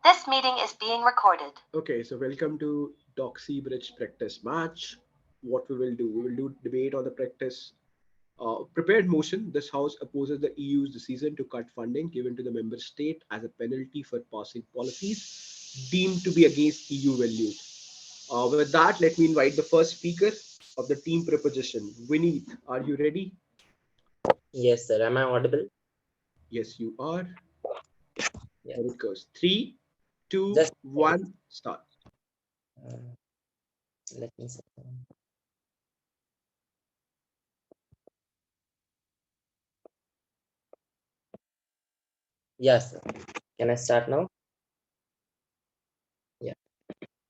This meeting is being recorded. Okay, so welcome to Doxbridge practice match. What we will do debate on the practice prepared motion. This house opposes the EU's decision to cut funding given to the member state as a penalty for passing policies deemed to be against EU values. With that, let me invite the first speaker of the team proposition. Vineet, are you ready? Yes, sir. Am I audible? Yes, you are. Yes. And it goes three, two, Just one, start. uh, let me see. Yes, sir. Can I start now? Yeah.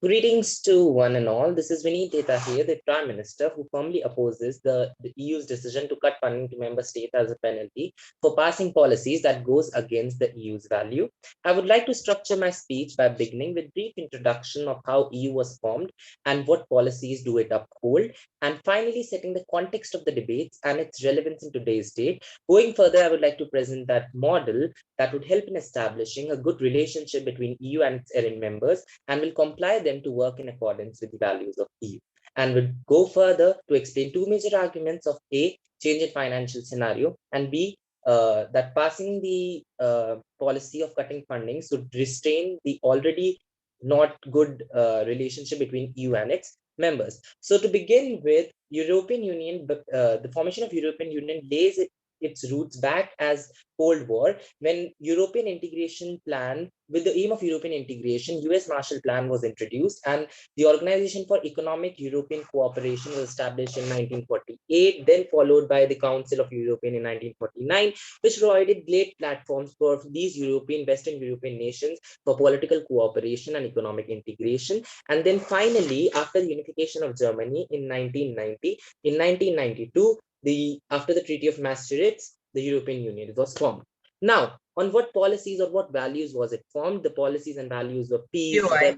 Greetings to one and all. This is Vinny Teta here, the Prime Minister, who firmly opposes the EU's decision to cut funding to member states as a penalty for passing policies that goes against the EU's value. I would like to structure my speech by beginning with brief introduction of how EU was formed and what policies do it uphold, and finally setting the context of the debates and its relevance in today's date. Going further, I would like to present that model that would help in establishing a good relationship between EU and its errand members and will comply them to work in accordance with the values of EU. And would go further to explain two major arguments of A, change in financial scenario, and B, that passing the policy of cutting funding should restrain the already not good relationship between EU and its members. So to begin with, European Union, the formation of European Union lays its roots back as Cold War, when European integration plan, with the aim of European integration, US Marshall Plan was introduced, and the Organization for Economic European Cooperation was established in 1948, then followed by the Council of European in 1949, which provided great platforms for these Western European nations for political cooperation and economic integration. And then finally, after the unification of Germany in 1990, in 1992, after the Treaty of Maastricht, the European Union was formed. Now, on what policies or what values was it formed? The policies and values of peace, POI.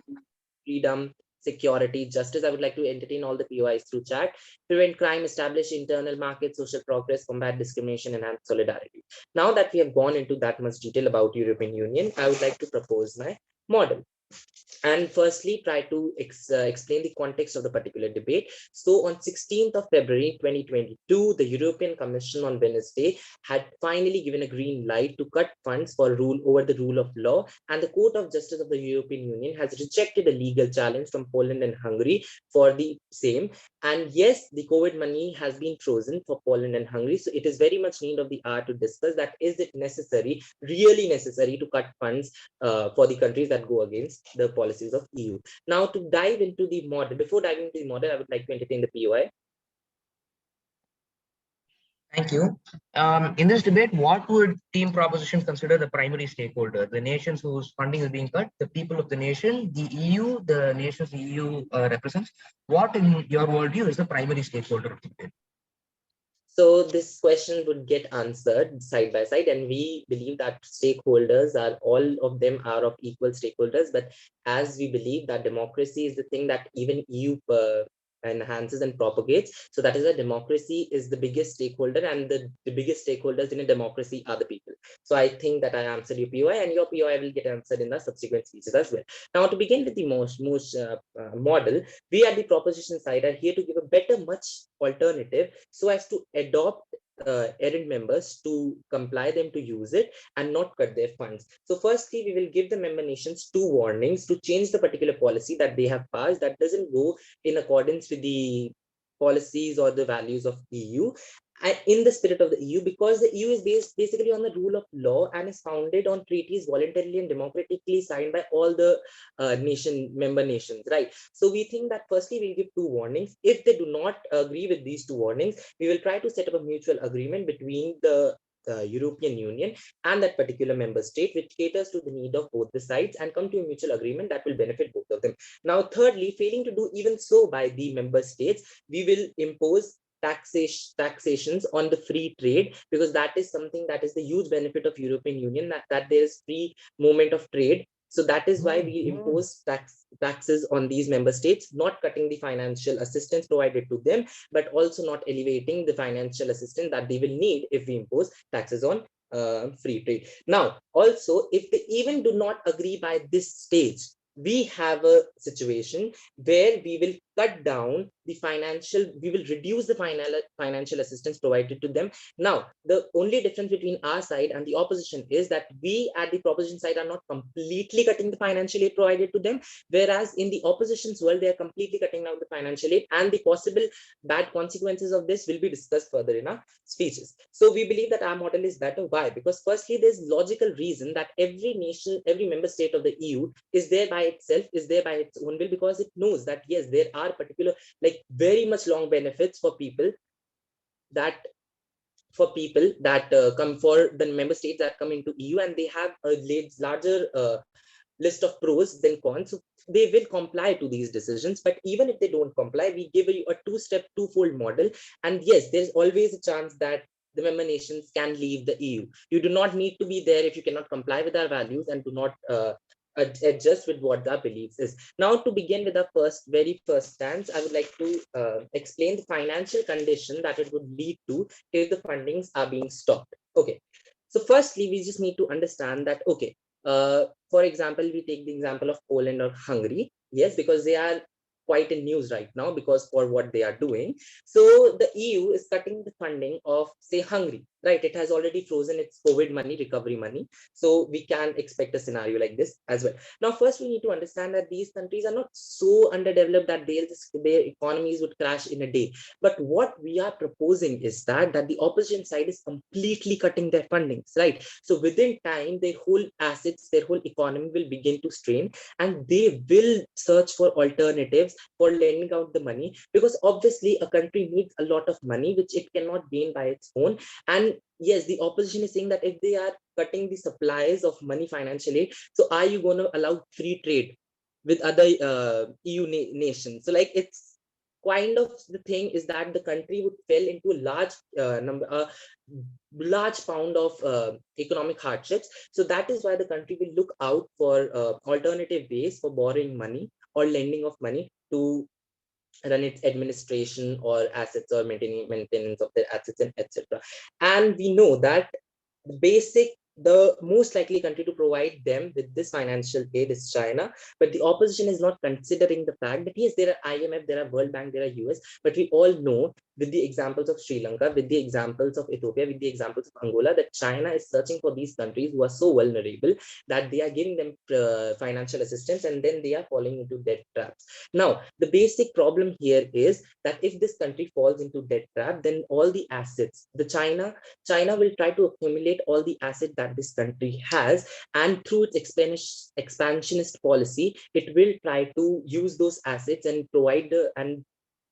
freedom, security, justice. I would like to entertain all the POIs through chat. Prevent crime, establish internal market, social progress, combat discrimination, enhance solidarity. Now that we have gone into that much detail about European Union, I would like to propose my model and firstly try to explain the context of the particular debate. So on 16th of February 2022, the European Commission on Wednesday had finally given a green light to cut funds for rule over the rule of law, and the Court of Justice of the European Union has rejected a legal challenge from Poland and Hungary for the same. And yes, the COVID money has been frozen for Poland and Hungary, so it is very much need of the hour to discuss that is it necessary, really necessary, to cut funds for the countries that go against the policies of EU. Now, to dive into the model, before diving into the model, I would like to entertain the POI. Thank you. In this debate, what would team proposition consider the primary stakeholder? The nations whose funding is being cut, the people of the nation, the EU, the nations the EU represents. What, in your worldview, is the primary stakeholder of the debate? So this question would get answered side by side, and we believe that stakeholders are all of them are of equal stakeholders. But as we believe that democracy is the thing that even EU enhances and propagates, so that is a democracy is the biggest stakeholder, and the biggest stakeholders in a democracy are the people. So I think that I answered your POI, and your POI will get answered in the subsequent speeches as well. Now, to begin with the most model, we at the proposition side are here to give a better, much alternative so as to adopt errand members to comply them to use it and not cut their funds. So firstly, we will give the member nations two warnings to change the particular policy that they have passed that doesn't go in accordance with the policies or the values of EU, in the spirit of the EU, because the EU is based basically on the rule of law and is founded on treaties voluntarily and democratically signed by all the member nations, right? So we think that firstly we'll give two warnings. If they do not agree with these two warnings, we will try to set up a mutual agreement between the European Union and that particular member state, which caters to the need of both the sides and come to a mutual agreement that will benefit both of them. Now, thirdly, failing to do even so by the member states, we will impose taxations on the free trade, because that is something that is the huge benefit of European Union, that there is free movement of trade. So that is why we impose taxes on these member states, not cutting the financial assistance provided to them, but also not elevating the financial assistance that they will need if we impose taxes on free trade. Now, also, if they even do not agree by this stage, we have a situation where we will cut down the financial, we will reduce the financial assistance provided to them. Now, the only difference between our side and the opposition is that we at the proposition side are not completely cutting the financial aid provided to them, whereas in the opposition's world, they are completely cutting down the financial aid, and the possible bad consequences of this will be discussed further in our speeches. So we believe that our model is better. Why? Because firstly, there's logical reason that every nation, every member state of the EU is there by itself, is there by its own will, because it knows that yes, there are particular, like very much long benefits for people that come for the member states that come into EU, and they have a larger list of pros than cons. So they will comply to these decisions. But even if they don't comply, we give you a two-step, twofold model. And yes, there's always a chance that the member nations can leave the EU. You do not need to be there if you cannot comply with our values and do not adjust with what our beliefs is. Now, to begin with our very first stance, I would like to explain the financial condition that it would lead to if the fundings are being stopped. Okay. So firstly, we just need to understand that, okay, for example, we take the example of Poland or Hungary. Yes, because they are quite in news right now because for what they are doing. So the EU is cutting the funding of, say, Hungary, right? It has already frozen its COVID money, recovery money. So we can expect a scenario like this as well. Now, first, we need to understand that these countries are not so underdeveloped that their economies would crash in a day. But what we are proposing is that the opposition side is completely cutting their fundings, right? So within time, their whole assets, their whole economy will begin to strain, and they will search for alternatives for lending out the money, because obviously a country needs a lot of money, which it cannot gain by its own. And yes, the opposition is saying that if they are cutting the supplies of money financially, so are you going to allow free trade with other EU nations? So like it's kind of the thing is that the country would fell into a large pound of economic hardships. So that is why the country will look out for alternative ways for borrowing money or lending of money to run its administration or assets or maintenance of their assets and etc. And we know that the most likely country to provide them with this financial aid is China. But the opposition is not considering the fact that yes, there are IMF, there are World Bank, there are US, but we all know with the examples of Sri Lanka, with the examples of Ethiopia, with the examples of Angola, that China is searching for these countries who are so vulnerable that they are giving them financial assistance, and then they are falling into debt traps. Now, the basic problem here is that if this country falls into debt trap, then all the assets, China will try to accumulate all the assets that this country has, and through its expansionist policy, it will try to use those assets and provide and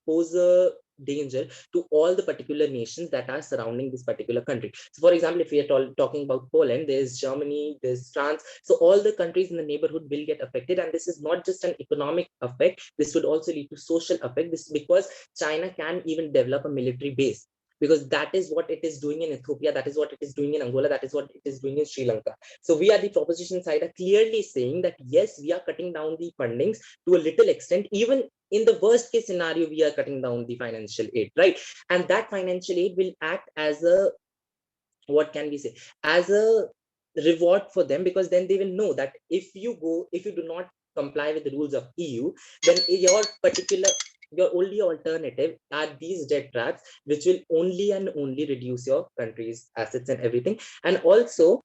pose a danger to all the particular nations that are surrounding this particular country. So for example, if we are talking about Poland, there's Germany, there's France. So all the countries in the neighborhood will get affected, and this is not just an economic effect, this would also lead to social effect. This is because China can even develop a military base, because that is what it is doing in Ethiopia, that is what it is doing in Angola, that is what it is doing in Sri Lanka. So we are the proposition side are clearly saying that yes, we are cutting down the fundings to a little extent. Even in the worst case scenario, we are cutting down the financial aid, right? And that financial aid will act as a, what can we say, as a reward for them, because then they will know that if you do not comply with the rules of EU, then your only alternative are these debt traps, which will only and only reduce your country's assets and everything. And also,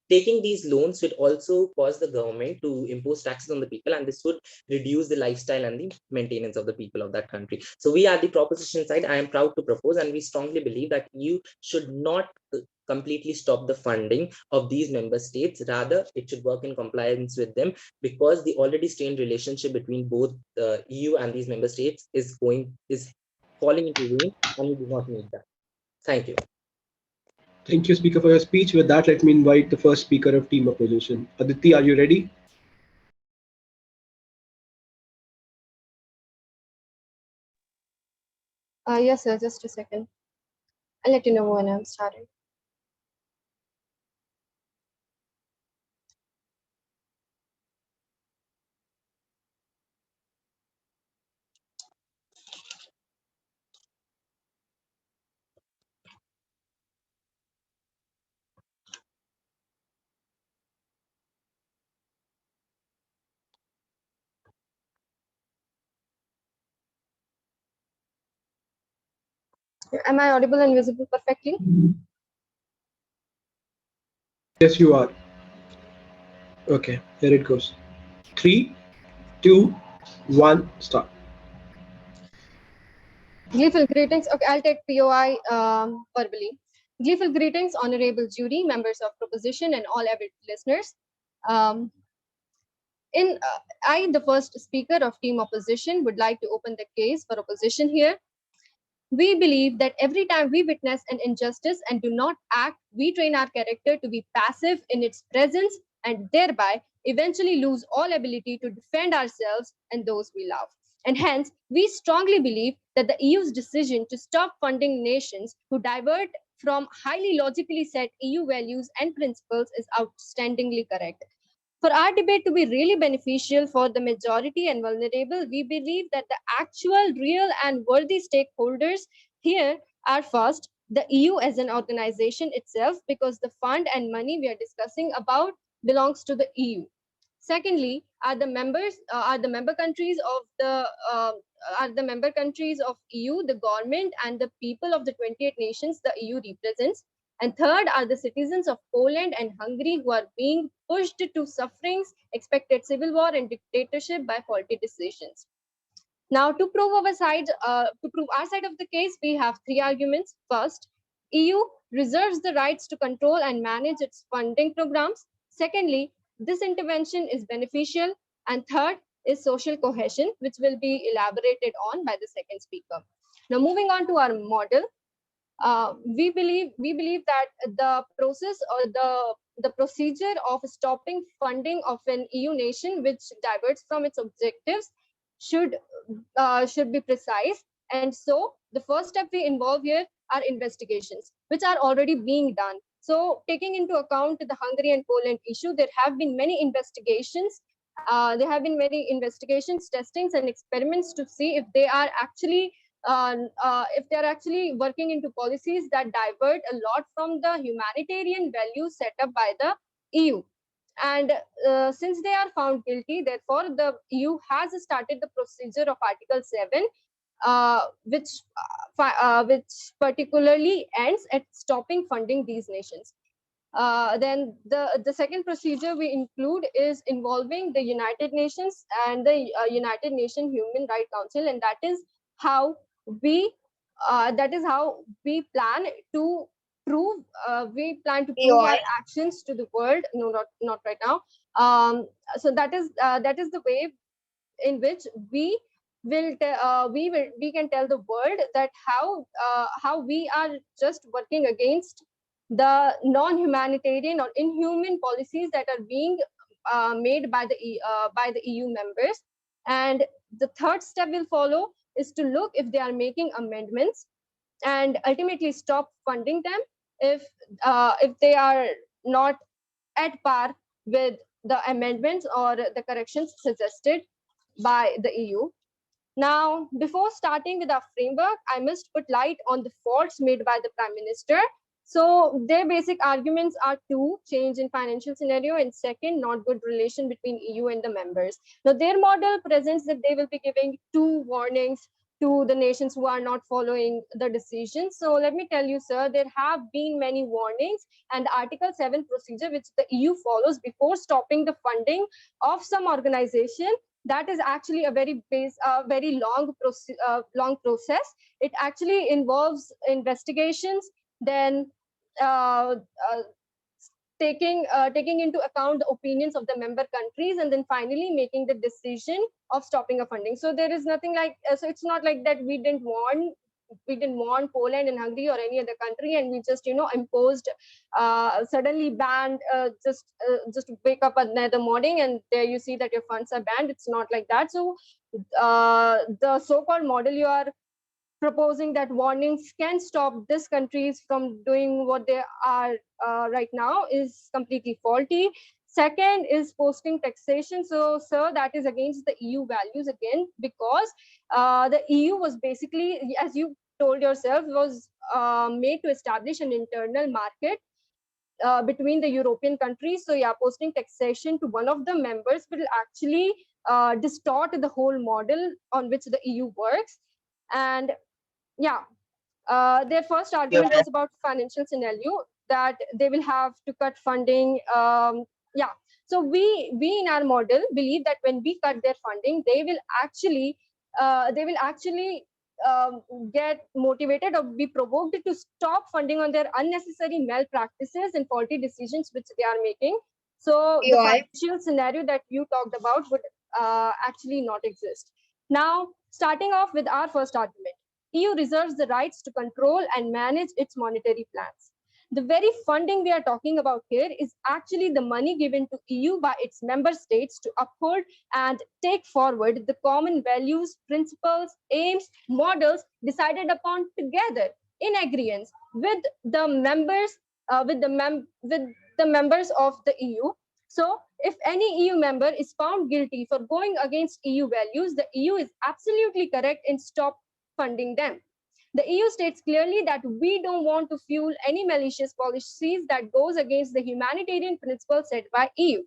taking these loans would also cause the government to impose taxes on the people, and this would reduce the lifestyle and the maintenance of the people of that country. So we are the proposition side. I am proud to propose, and we strongly believe that you should not completely stop the funding of these member states. Rather, it should work in compliance with them, because the already strained relationship between both the EU and these member states is falling into ruin, and we do not need that. Thank you. Thank you, Speaker, for your speech. With that, let me invite the first speaker of Team Opposition. Aditi, are you ready? Yes, sir, just a second. I'll let you know when I'm starting. Am I audible and visible perfectly? Yes, you are. Okay, here it goes. 3, 2, 1, start. Gleeful greetings. Okay, I'll take POI verbally. Gleeful greetings, honorable jury, members of proposition, and all avid listeners. Um, I, the first speaker of team opposition, would like to open the case for opposition here. We believe that every time we witness an injustice and do not act, we train our character to be passive in its presence and thereby eventually lose all ability to defend ourselves and those we love. And hence, we strongly believe that the EU's decision to stop funding nations who divert from highly logically set EU values and principles is outstandingly correct. For our debate to be really beneficial for the majority and vulnerable, we believe that the actual, real, and worthy stakeholders here are first the EU as an organization itself, because the fund and money we are discussing about belongs to the EU. Secondly, are the member countries of EU, the government and the people of the 28 nations the EU represents. And third are the citizens of Poland and Hungary who are being pushed to sufferings, expected civil war and dictatorship by faulty decisions. Now, to prove our side of the case, we have three arguments. First, EU reserves the rights to control and manage its funding programs. Secondly, this intervention is beneficial. And third is social cohesion, which will be elaborated on by the second speaker. Now, moving on to our model, we believe that the process or the procedure of stopping funding of an EU nation which diverts from its objectives should be precise. And so the first step we involve here are investigations, which are already being done. So taking into account the Hungary and Poland issue, there have been many investigations. Testings, and experiments to see if they are actually working into policies that divert a lot from the humanitarian values set up by the EU. And since they are found guilty, therefore, the EU has started the procedure of Article 7, which particularly ends at stopping funding these nations. Then the second procedure we include is involving the United Nations and the United Nations Human Rights Council, and we that is how we plan to prove our actions to the world. No, not right now. So that is the way in which we can tell the world that how we are just working against the non-humanitarian or inhuman policies that are being made by the EU members. And the third step will follow is to look if they are making amendments and ultimately stop funding them if they are not at par with the amendments or the corrections suggested by the EU. Now, before starting with our framework, I must put light on the faults made by the Prime Minister. So their basic arguments are two: change in financial scenario, and second, not good relation between EU and the members. Now, their model presents that they will be giving two warnings to the nations who are not following the decision. So let me tell you, sir, there have been many warnings, and Article 7 procedure, which the EU follows before stopping the funding of some organization, that is actually a very long process. It actually involves investigations, then uh, uh, taking into account the opinions of the member countries, and then finally making the decision of stopping a funding. So there is nothing like so it's not like that we didn't warn Poland and Hungary or any other country, and we just imposed suddenly banned just wake up another morning and there you see that your funds are banned. It's not like that. So the so-called model you are proposing, that warnings can stop these countries from doing what they are right now, is completely faulty. Second is posting taxation. So, sir, that is against the EU values again, because the EU was basically, as you told yourself, was made to establish an internal market between the European countries. So, yeah, posting taxation to one of the members will actually distort the whole model on which the EU works. And yeah, Their first argument was about financial scenario, that they will have to cut funding. Yeah, so we in our model believe that when we cut their funding, they will actually um, get motivated or be provoked to stop funding on their unnecessary malpractices and faulty decisions which they are making. So the financial scenario that you talked about would actually not exist. Now, starting off with our first argument, EU reserves the rights to control and manage its monetary plans. The very funding we are talking about here is actually the money given to EU by its member states to uphold and take forward the common values, principles, aims, models decided upon together in agreement with the members, with the members of the EU. So, if any EU member is found guilty for going against EU values, the EU is absolutely correct in stop funding them. The EU states clearly that we don't want to fuel any malicious policies that goes against the humanitarian principles set by EU.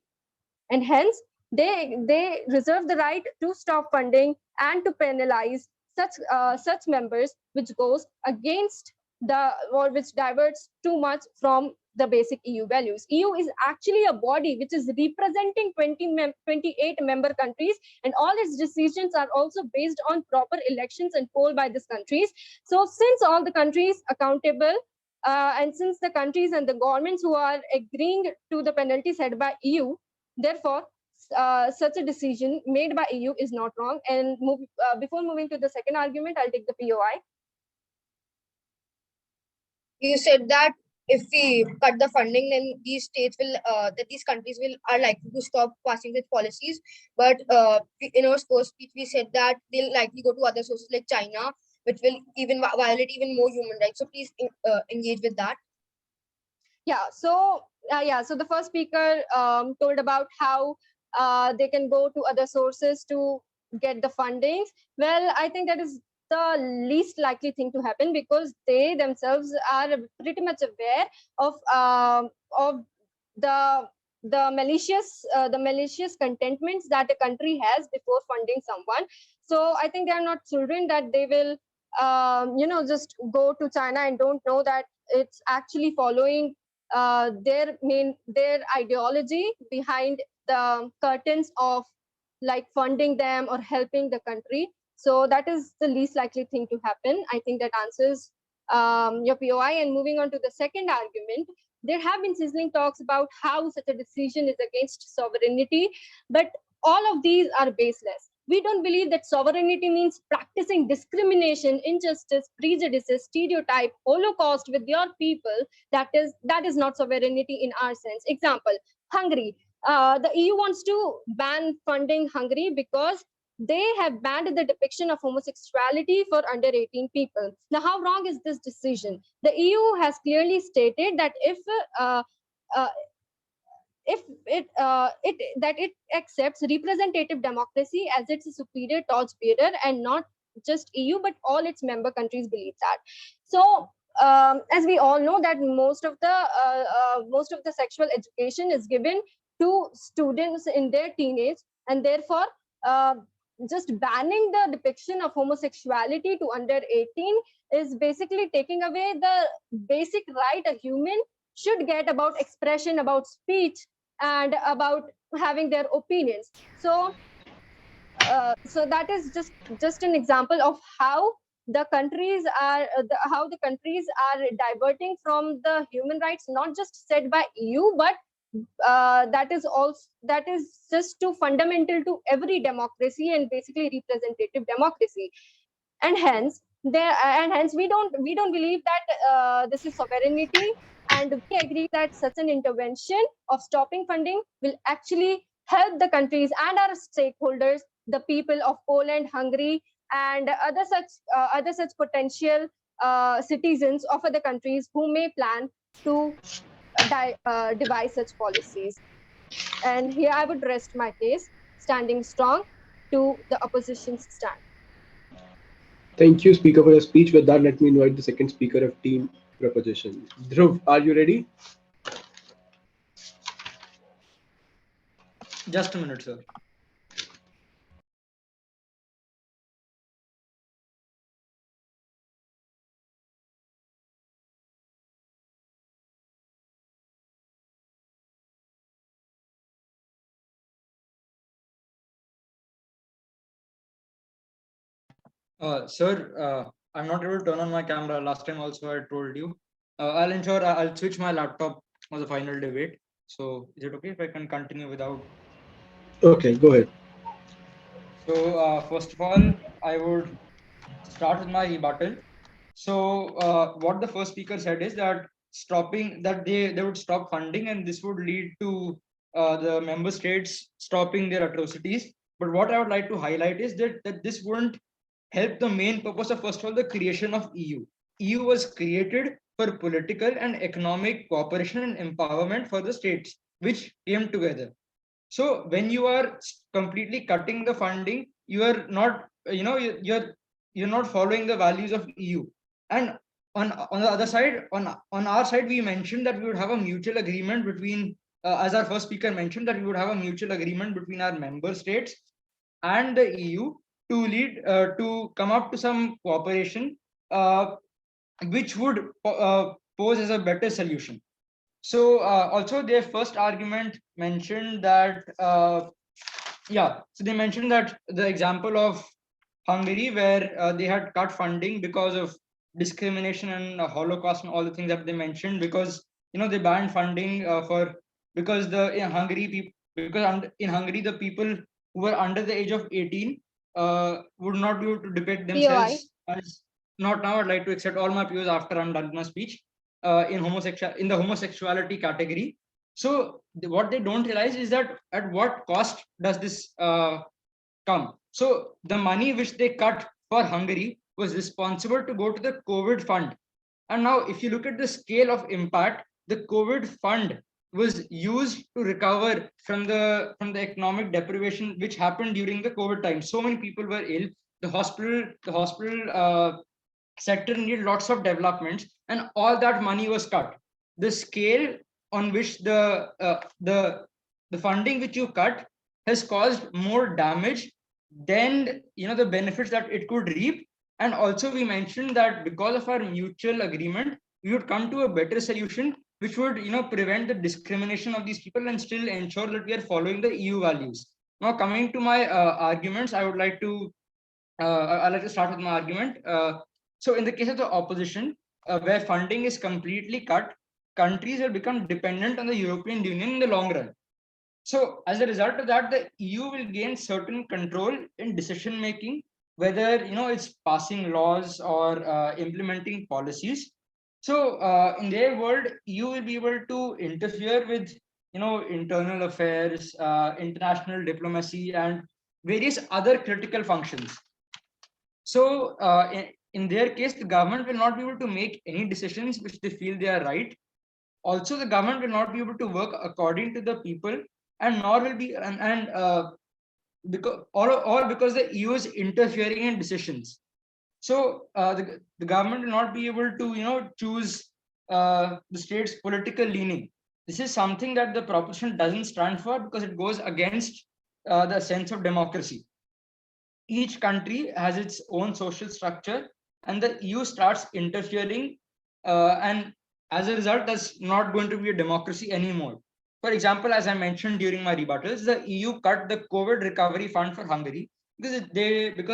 And hence, they reserve the right to stop funding and to penalize such members which goes against the, or which diverts too much from the basic EU values. EU is actually a body which is representing 28 member countries, and all its decisions are also based on proper elections and poll by these countries. So since all the countries accountable, and since the countries and the governments who are agreeing to the penalty set by EU, therefore, such a decision made by EU is not wrong. And before moving to the second argument, I'll take the POI. You said that if we cut the funding, then these states will, that these countries are likely to stop passing such policies. But in our first speech, we said that they'll likely go to other sources like China, which will even violate even more human rights. So please engage with that. Yeah. So so the first speaker told about how they can go to other sources to get the funding. Well, I think that is the least likely thing to happen, because they themselves are pretty much aware of the malicious contentments that a country has before funding someone. So I think they are not children that they will just go to China and don't know that it's actually following their ideology behind the curtains of like funding them or helping the country. So that is the least likely thing to happen. I think that answers your POI. And moving on to the second argument, there have been sizzling talks about how such a decision is against sovereignty, but all of these are baseless. We don't believe that sovereignty means practicing discrimination, injustice, prejudices, stereotype, holocaust with your people. That is not sovereignty in our sense. Example, Hungary. The EU wants to ban funding Hungary because they have banned the depiction of homosexuality for under 18 people. Now, how wrong is this decision? The EU has clearly stated that if it accepts representative democracy as its superior torchbearer, and not just EU but all its member countries believe that. So as we all know that most of the sexual education is given to students in their teenage, and therefore just banning the depiction of homosexuality to under 18 is basically taking away the basic right a human should get about expression, about speech, and about having their opinions. So so that is just an example of how the countries are diverting from the human rights not just set by EU, but that is just too fundamental to every democracy and basically representative democracy. And hence we don't believe that this is sovereignty, and we agree that such an intervention of stopping funding will actually help the countries and our stakeholders, the people of Poland, Hungary, and other such potential citizens of other countries who may plan to devise such policies. And here I would rest my case, standing strong to the opposition's stand. Thank you, Speaker, for your speech. With that, let me invite the second speaker of team proposition. Dhruv, are you ready? Just a minute, sir. Sir, I'm not able to turn on my camera. Last time also I told you. I'll ensure I'll switch my laptop for the final debate. So is it okay if I can continue without? Okay, go ahead. So first of all, I would start with my rebuttal. So what the first speaker said is that stopping that they would stop funding and this would lead to the member states stopping their atrocities. But what I would like to highlight is that this wouldn't help the main purpose of, first of all, the creation of EU. EU was created for political and economic cooperation and empowerment for the states, which came together. So when you are completely cutting the funding, you are not, you're not following the values of EU. And on the other side, on our side, we mentioned that we would have a mutual agreement between, as our first speaker mentioned, that we would have a mutual agreement between our member states and the EU to lead to come up to some cooperation, which would pose as a better solution. So also their first argument mentioned that so they mentioned that the example of Hungary, where they had cut funding because of discrimination and Holocaust and all the things that they mentioned, because they banned funding for, because the in Hungary people, because in Hungary the people who were under the age of 18 would not be able to depict POI. themselves as, not now, I'd like to accept all my views after I'm done with my speech, in the homosexuality category. So what they don't realize is that at what cost does this come? So the money which they cut for Hungary was responsible to go to the COVID fund. And now if you look at the scale of impact, the COVID fund was used to recover from the economic deprivation which happened during the COVID time. So many people were ill. The hospital sector needed lots of developments, and all that money was cut. The scale on which the funding which you cut has caused more damage than the benefits that it could reap. And also we mentioned that because of our mutual agreement, we would come to a better solution which would prevent the discrimination of these people and still ensure that we are following the EU values. Now coming to my arguments, I'd like to start with my argument. So in the case of the opposition, where funding is completely cut, countries will become dependent on the European Union in the long run. So as a result of that, the EU will gain certain control in decision making, whether it's passing laws or implementing policies. So in their world, EU will be able to interfere with internal affairs, international diplomacy, and various other critical functions. So in their case, the government will not be able to make any decisions which they feel they are right. Also, the government will not be able to work according to the people, and nor will be because all because the EU is interfering in decisions. So the government will not be able to choose the state's political leaning. This is something that the proposition doesn't stand for, because it goes against the sense of democracy. Each country has its own social structure, and the EU starts interfering, and as a result, that's not going to be a democracy anymore. For example, as I mentioned during my rebuttals, the EU cut the COVID recovery fund for Hungary because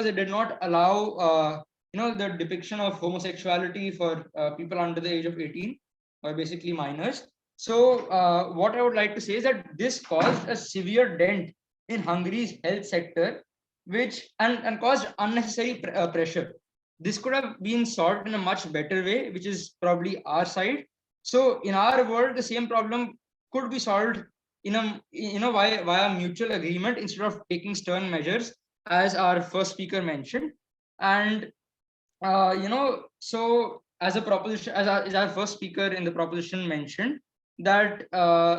it did not allow the depiction of homosexuality for people under the age of 18, or basically minors. So what I would like to say is that this caused a severe dent in Hungary's health sector, which and caused unnecessary pressure. This could have been solved in a much better way, which is probably our side. So in our world, the same problem could be solved in a via mutual agreement instead of taking stern measures, as our first speaker mentioned. And so as a proposition, as our first speaker in the proposition mentioned, that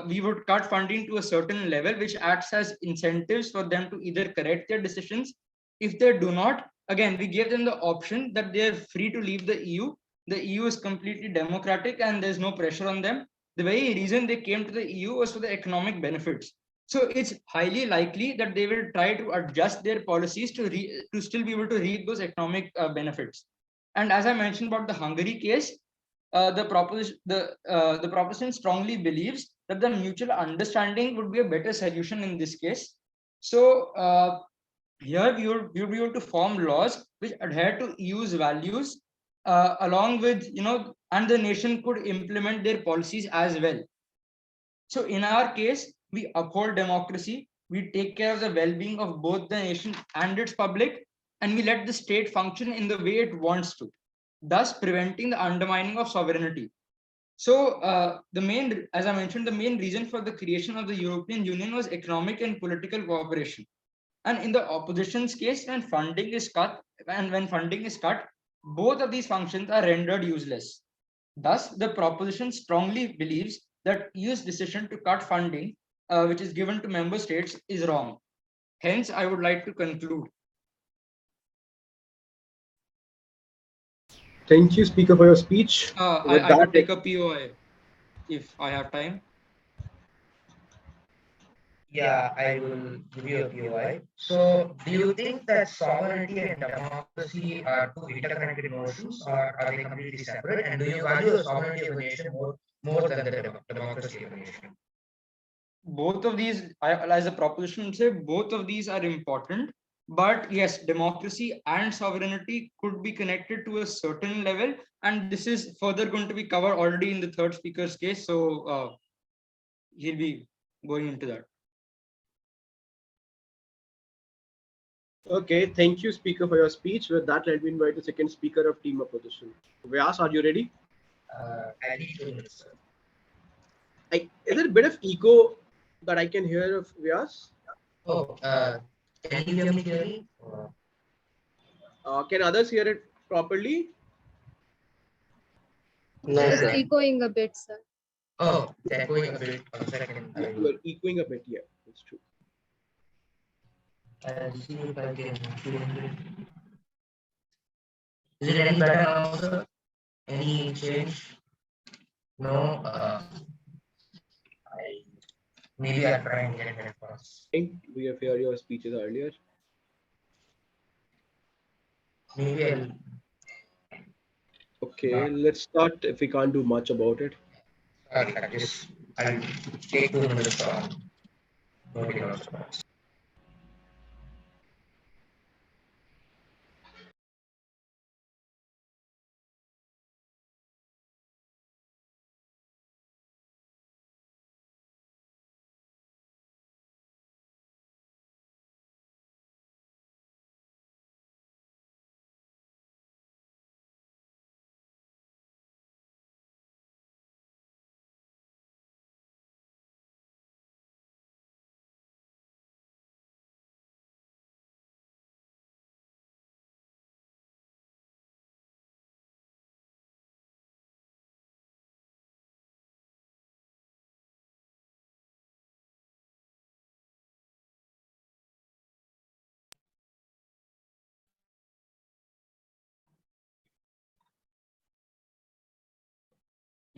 we would cut funding to a certain level, which acts as incentives for them to either correct their decisions. If they do not, again, we gave them the option that they are free to leave the EU. The EU is completely democratic and there's no pressure on them. The very reason they came to the EU was for the economic benefits. So it's highly likely that they will try to adjust their policies to still be able to reap those economic benefits. And as I mentioned about the Hungary case, the proposition strongly believes that the mutual understanding would be a better solution in this case. So Here you would be able to form laws which adhere to EU's values, along with, and the nation could implement their policies as well. So in our case, we uphold democracy, we take care of the well-being of both the nation and its public, and we let the state function in the way it wants to, thus preventing the undermining of sovereignty. So as I mentioned, the main reason for the creation of the European Union was economic and political cooperation. And in the opposition's case, when funding is cut, both of these functions are rendered useless. Thus, the proposition strongly believes that EU's decision to cut funding, which is given to member states, is wrong. Hence, I would like to conclude. Thank you, Speaker, for your speech. I could take a POI if I have time. Yeah, I will give you a POI. So, do you think that sovereignty and democracy are two interconnected notions, or are they completely separate? And do you value the sovereignty of a nation more than the democracy of a nation? Both of these, as the proposition would say, both of these are important. But yes, democracy and sovereignty could be connected to a certain level, and this is further going to be covered already in the third speaker's case. So he'll be going into that. Okay, thank you, Speaker, for your speech. With that, let me invite the second speaker of team opposition. Vyas, are you ready? I need 2 minutes, sir. Is there a bit of echo that I can hear of Vyas? Oh, can you hear me clearly? Can others hear it properly? No, It's sir. echoing a bit, sir. Oh, it's echoing a bit. 1 second. You are echoing a bit, yeah, it's true. I'll see if I can change it. Is it any better now, sir? Any change? No. Maybe I'll try and get it across. We have heard your speeches earlier. Maybe I'll. Okay, let's start if we can't do much about it. I'll take 2 minutes on. Nobody knows about it.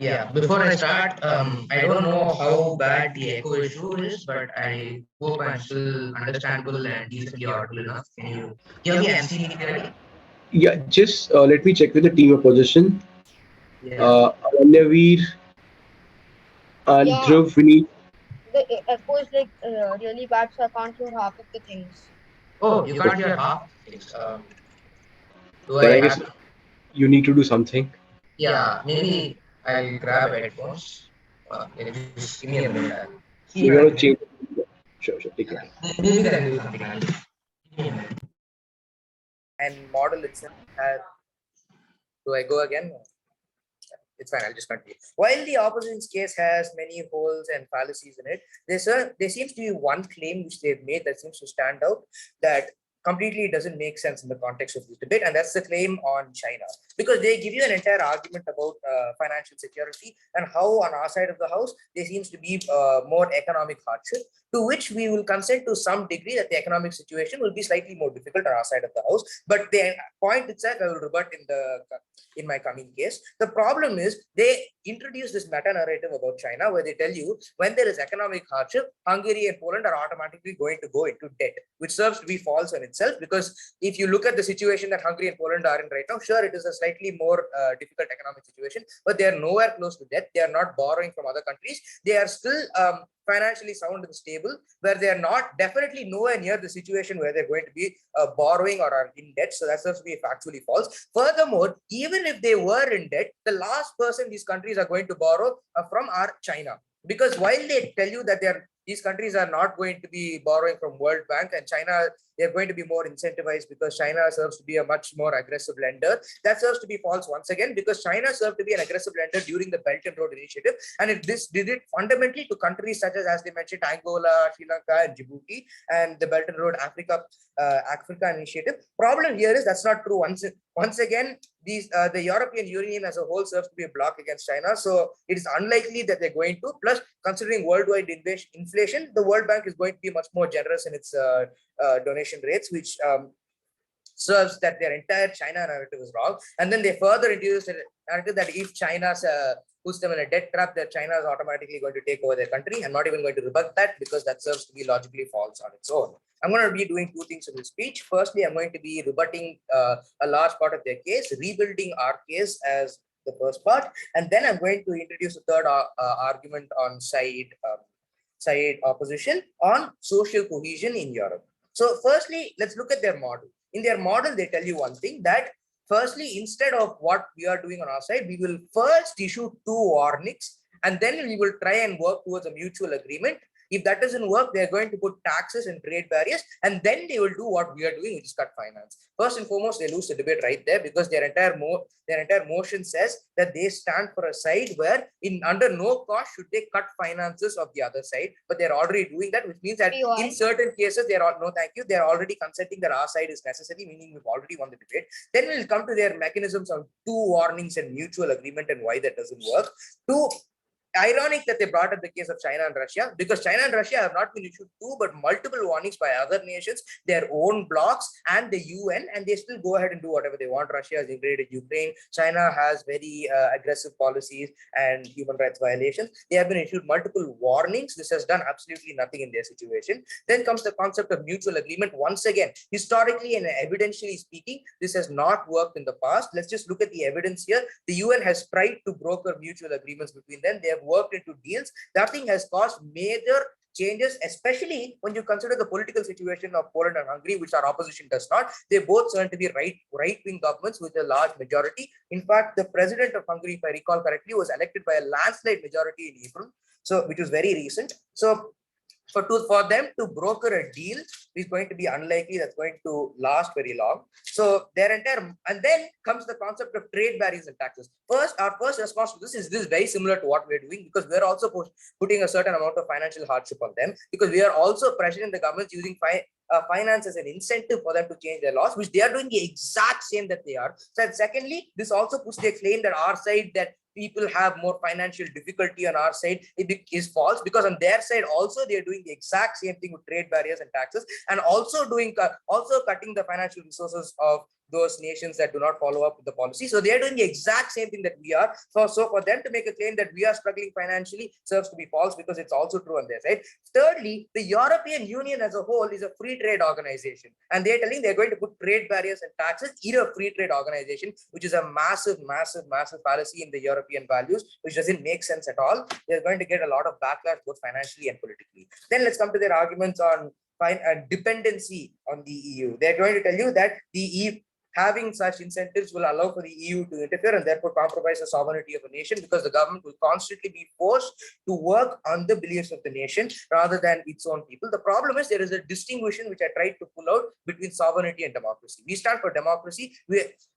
Yeah, before I start, I don't know how bad the echo issue is, but I hope I'm still understandable and decently audible enough. Can you hear me and see me clearly? Yeah, just let me check with the team opposition. Yeah. Anyaveer and Yeah. Dhruv, we need. The echo is like really bad, so I can't hear half of the things. Oh, you can't hear half things. But I guess you need to do something. Yeah, maybe I'll grab headphones. Just give me a minute. We're going to change. Sure, take it. Maybe I'll do something. Give me a minute. And model itself has. Do I go again? It's fine. I'll just continue. While the opposition's case has many holes and fallacies in it, there seems to be one claim which they've made that seems to stand out, that completely doesn't make sense in the context of this debate, and that's the claim on China, because they give you an entire argument about financial security and how on our side of the house there seems to be more economic hardship, to which we will consent to some degree that the economic situation will be slightly more difficult on our side of the house. But the point itself I will rebut in my coming case. The problem is they introduce this meta narrative about China where they tell you when there is economic hardship, Hungary and Poland are automatically going to go into debt, which serves to be false in itself, because if you look at the situation that Hungary and Poland are in right now, sure, it is a slightly more difficult economic situation, but they are nowhere close to debt. They are not borrowing from other countries. They are still financially sound and stable, where they are not definitely nowhere near the situation where they're going to be borrowing or are in debt. So that's supposed to be factually false. Furthermore, even if they were in debt, the last person these countries are going to borrow from are China. Because while they tell you that these countries are not going to be borrowing from World Bank, and China, they're going to be more incentivized because China serves to be a much more aggressive lender. That serves to be false once again, because China served to be an aggressive lender during the Belt and Road Initiative. And this did it fundamentally to countries such as they mentioned, Angola, Sri Lanka, and Djibouti, and the Belt and Road Africa Initiative. Problem here is that's not true. Once again, the European Union as a whole serves to be a block against China. So it is unlikely that they're going to. Plus, considering worldwide inflation, the World Bank is going to be much more generous in its donation rates, which serves that their entire China narrative is wrong. And then they further introduce a narrative that if China puts them in a debt trap, that China is automatically going to take over their country. I'm not even going to rebut that, because that serves to be logically false on its own. I'm going to be doing two things in this speech. Firstly, I'm going to be rebutting a large part of their case, rebuilding our case as the first part. And then I'm going to introduce a third argument on side opposition on social cohesion in Europe. So firstly, let's look at their model. In their model, they tell you one thing, that firstly, instead of what we are doing on our side, we will first issue 2 warnings, and then we will try and work towards a mutual agreement. If that doesn't work, they're going to put taxes and trade barriers, and then they will do what we are doing, which is cut finance. First and foremost, they lose the debate right there, because their entire motion says that they stand for a side where under no cost should they cut finances of the other side, but they're already doing that, which means that in certain cases, they're already consenting that our side is necessary, meaning we've already won the debate. Then we'll come to their mechanisms of 2 warnings and mutual agreement and why that doesn't work. Ironic that they brought up the case of China and Russia, because China and Russia have not been issued 2 but multiple warnings by other nations, their own blocs and the UN, and they still go ahead and do whatever they want. Russia has invaded Ukraine. China has very aggressive policies and human rights violations. They have been issued multiple warnings. This has done absolutely nothing in their situation. Then comes the concept of mutual agreement. Once again, historically and evidentially speaking, this has not worked in the past. Let's just look at the evidence here. The UN has tried to broker mutual agreements between them. They have worked into deals. Nothing has caused major changes, especially when you consider the political situation of Poland and Hungary, which our opposition does not. They both turn to be right-wing governments with a large majority. In fact, the president of Hungary, if I recall correctly, was elected by a landslide majority in April, which was very recent. So for them to broker a deal is going to be unlikely. That's going to last very long. So and then comes the concept of trade barriers and taxes. Our first response to this is very similar to what we're doing, because we're also putting a certain amount of financial hardship on them, because we are also pressuring the governments using finance as an incentive for them to change their laws, which they are doing the exact same that they are. So secondly, this also puts the claim that our side, that people have more financial difficulty on our side, it is false, because on their side also they are doing the exact same thing with trade barriers and taxes, and also cutting the financial resources of those nations that do not follow up with the policy. So they are doing the exact same thing that we are. So for them to make a claim that we are struggling financially serves to be false, because it's also true on their side. Thirdly, the European Union as a whole is a free trade organization, and they're telling they're going to put trade barriers and taxes in a free trade organization, which is a massive fallacy in the European values, which doesn't make sense at all. They're going to get a lot of backlash both financially and politically. Then let's come to their arguments on dependency on the EU. They're going to tell you that the EU having such incentives will allow for the EU to interfere and therefore compromise the sovereignty of a nation, because the government will constantly be forced to work on the beliefs of the nation rather than its own people. The problem is there is a distinction which I tried to pull out between sovereignty and democracy. We stand for democracy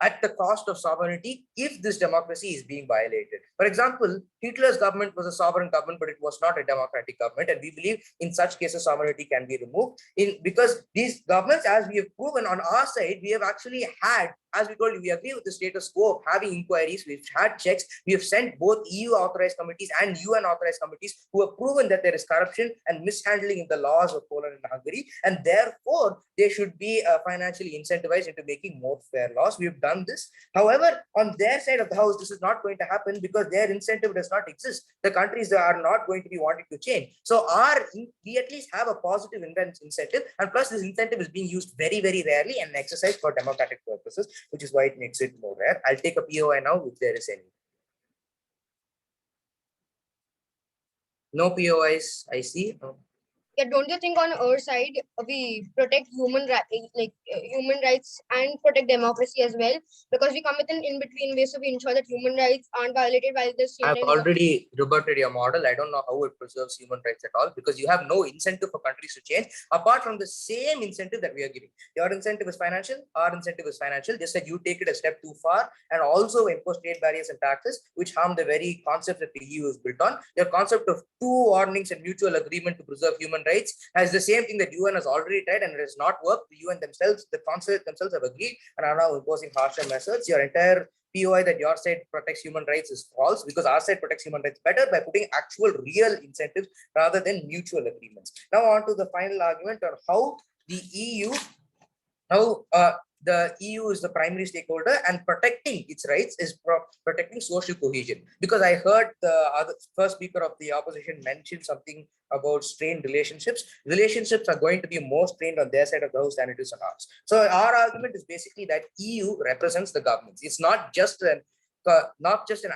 at the cost of sovereignty if this democracy is being violated. For example, Hitler's government was a sovereign government, but it was not a democratic government, and we believe in such cases sovereignty can be removed because these governments, as we have proven on our side, we have actually had, as we told you, we agree with the status quo of having inquiries. We've had checks. We have sent both EU authorized committees and UN authorized committees who have proven that there is corruption and mishandling in the laws of Poland and Hungary, and therefore they should be financially incentivized into making more fair laws. We've done this. However, on their side of the house, this is not going to happen because their incentive does not exist. The countries are not going to be wanting to change. So we at least have a positive incentive, and plus this incentive is being used very, very rarely and exercised for democratic purposes, which is why it makes it more rare. I'll take a POI now if there is any. No POIs, I see. No. Yeah, don't you think on our side we protect human rights and protect democracy as well? Because we come with an in-between way, so we ensure that human rights aren't violated while the same I've time. already rebutted your model. I don't know how it preserves human rights at all, because you have no incentive for countries to change apart from the same incentive that we are giving. Your incentive is financial, our incentive is financial, just that you take it a step too far and also impose trade barriers and taxes, which harm the very concept that the EU is built on. Your concept of two warnings and mutual agreement to preserve human rights has the same thing that UN has already tried and it has not worked. The UN themselves, the consulate themselves have agreed and are now imposing harsher measures. Your entire POI that your side protects human rights is false, because our side protects human rights better by putting actual real incentives rather than mutual agreements. Now on to the final argument on how the EU, how the EU is the primary stakeholder and protecting its rights is protecting social cohesion. Because I heard the first speaker of the opposition mention something about strained relationships. Relationships are going to be more strained on their side of the house than it is on ours. So our argument is basically that EU represents the governments. It's not just an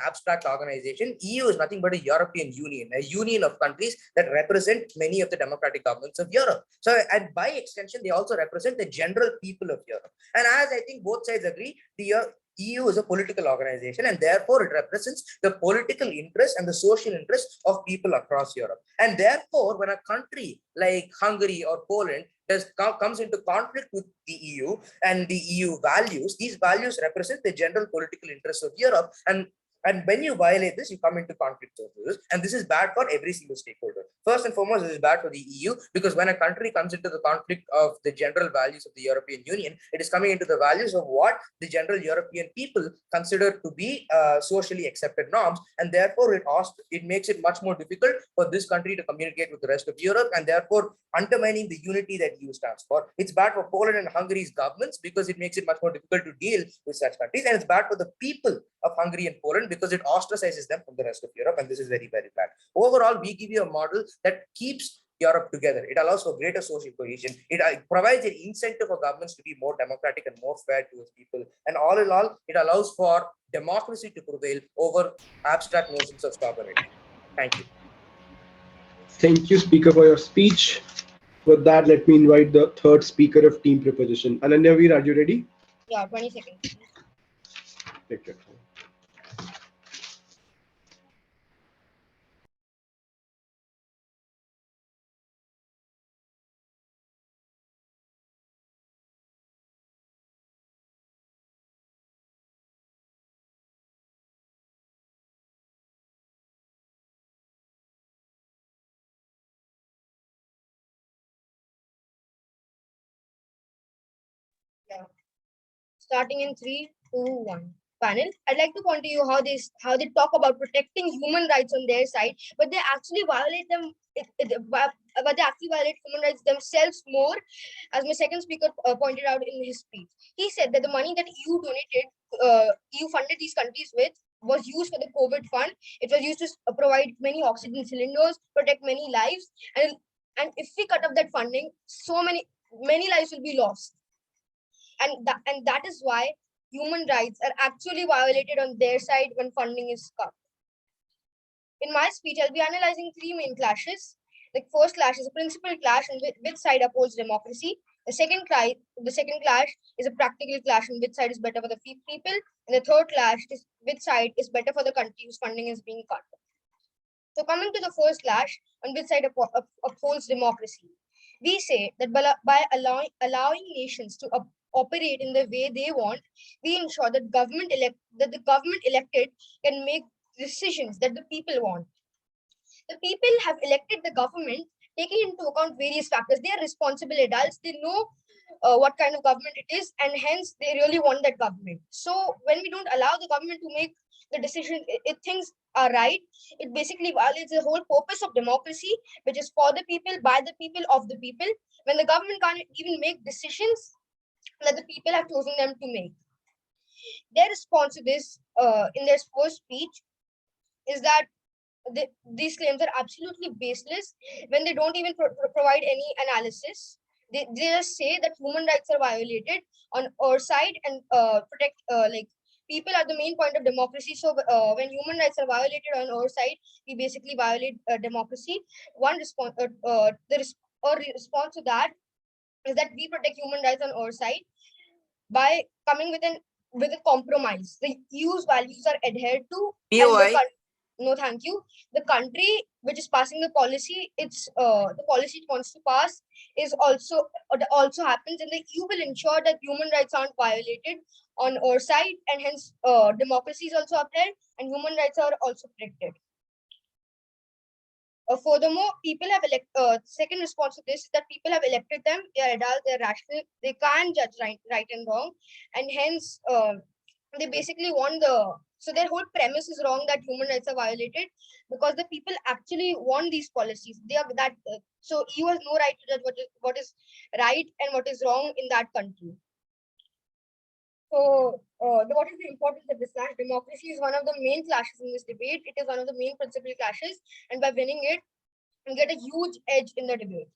abstract organization. EU is nothing but a European Union, a union of countries that represent many of the democratic governments of Europe. So, and by extension, they also represent the general people of Europe. And as I think both sides agree, the EU is a political organization, and therefore it represents the political interests and the social interests of people across Europe. And therefore, when a country like Hungary or Poland comes into conflict with the EU and the EU values, these values represent the general political interests of Europe. And when you violate this, you come into conflict with this. And this is bad for every single stakeholder. First and foremost, this is bad for the EU, because when a country comes into the conflict of the general values of the European Union, it is coming into the values of what the general European people consider to be socially accepted norms. And therefore, it makes it much more difficult for this country to communicate with the rest of Europe, and therefore undermining the unity that EU stands for. It's bad for Poland and Hungary's governments, because it makes it much more difficult to deal with such countries. And it's bad for the people of Hungary and Poland, because it ostracizes them from the rest of Europe, and this is very, very bad. Overall, we give you a model that keeps Europe together. It allows for greater social cohesion. It provides an incentive for governments to be more democratic and more fair towards people. And all in all, it allows for democracy to prevail over abstract notions of sovereignty. Thank you. Thank you, Speaker, for your speech. With that, let me invite the third speaker of team proposition. Ananya, are you ready? Yeah, 20 seconds. Take your time. Yeah. Starting in 3, 2, 1. Panel, I'd like to point to you how they talk about protecting human rights on their side, but they actually violate them. But they actually violate human rights themselves more, as my second speaker pointed out in his speech. He said that the money that EU funded these countries with was used for the COVID fund. It was used to provide many oxygen cylinders, protect many lives, and if we cut off that funding, so many lives will be lost. And that is why human rights are actually violated on their side when funding is cut. In my speech, I'll be analyzing three main clashes. The first clash is a principal clash on which side upholds democracy. The second clash is a practical clash on which side is better for the people. And the third clash is which side is better for the country whose funding is being cut. So coming to the first clash, on which side upholds democracy, we say that by allowing nations to operate in the way they want, we ensure that the government elected can make decisions that the people want. The people have elected the government, taking into account various factors. They are responsible adults. They know what kind of government it is, and hence they really want that government. So when we don't allow the government to make the decision, if things are right, it basically violates the whole purpose of democracy, which is for the people, by the people, of the people. When the government can't even make decisions that the people have chosen them to make. Their response to this in their first speech is that these claims are absolutely baseless when they don't even provide any analysis. They just say that human rights are violated on our side and people are the main point of democracy. So when human rights are violated on our side, we basically violate democracy. One response, response to that is that we protect human rights on our side by coming with a compromise. The EU's values are adhered to. POI. No, thank you. The country which is passing the policy, it's the policy it wants to pass is also happens, and the EU will ensure that human rights aren't violated on our side, and hence democracy is also upheld and human rights are also protected. Furthermore, people have second response to this is that people have elected them. They are adults, they are rational, they can't judge right and wrong, and hence they basically want so their whole premise is wrong that human rights are violated because the people actually want these policies. They are that so EU has no right to judge what is right and what is wrong in that country. So, what is the importance of this clash? Democracy is one of the main clashes in this debate. It is one of the main principal clashes, and by winning it, we get a huge edge in the debate.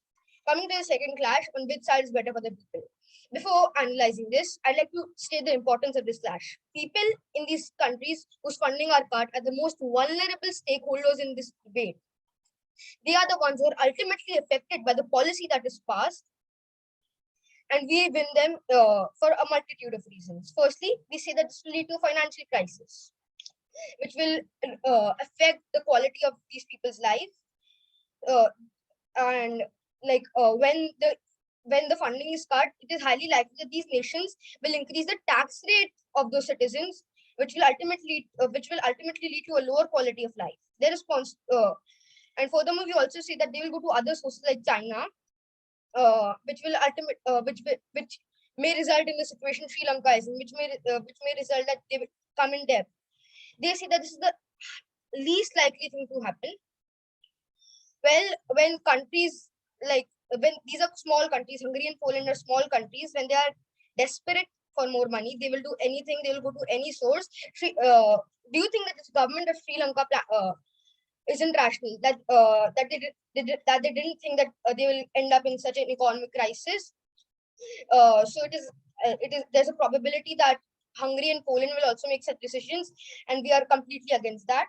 Coming to the second clash, on which side is better for the people? Before analyzing this, I'd like to state the importance of this clash. People in these countries whose funding are cut are the most vulnerable stakeholders in this debate. They are the ones who are ultimately affected by the policy that is passed, and we win them for a multitude of reasons. Firstly, we say that this will lead to a financial crisis, which will affect the quality of these people's life. And like when the funding is cut, it is highly likely that these nations will increase the tax rate of those citizens, which will ultimately lead to a lower quality of life. Their response, and furthermore, we also see that they will go to other sources like China, which may result in the situation Sri Lanka is in, which may result that they will come in debt. They say that this is the least likely thing to happen. Well, when countries when these are small countries, Hungary and Poland are small countries, when they are desperate for more money, they will do anything. They will go to any source. Do you think that this government of Sri Lanka isn't rational? That they didn't think that they will end up in such an economic crisis. So there's a probability that Hungary and Poland will also make such decisions, and we are completely against that.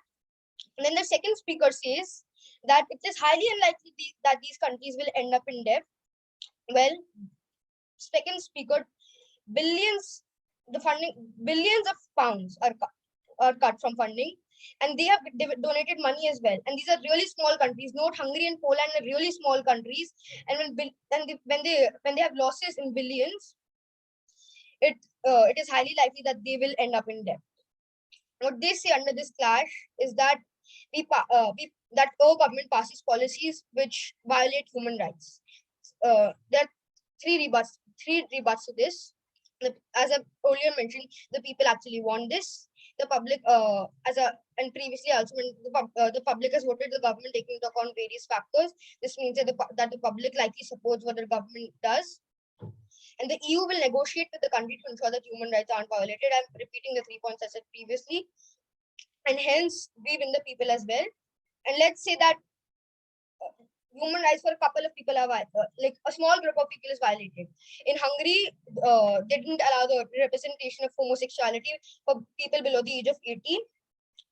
And then the second speaker says that it is highly unlikely that these countries will end up in debt. Well, second speaker, billions of pounds are cut from funding, and they have donated money as well. And these are really small countries. Note, Hungary and Poland are really small countries, and when they have losses in billions, it is highly likely that they will end up in debt. What they say under this clash is that that our government passes policies which violate human rights. There are three rebuts to this. As I earlier mentioned, the people actually want this. The public, and previously also the public has voted the government taking into account various factors. This means that the public likely supports what the government does. And the EU will negotiate with the country to ensure that human rights aren't violated. I'm repeating the 3 points I said previously. And hence, we win the people as well. And let's say that human rights for a couple of people are like a small group of people is violated. In Hungary, they didn't allow the representation of homosexuality for people below the age of 18.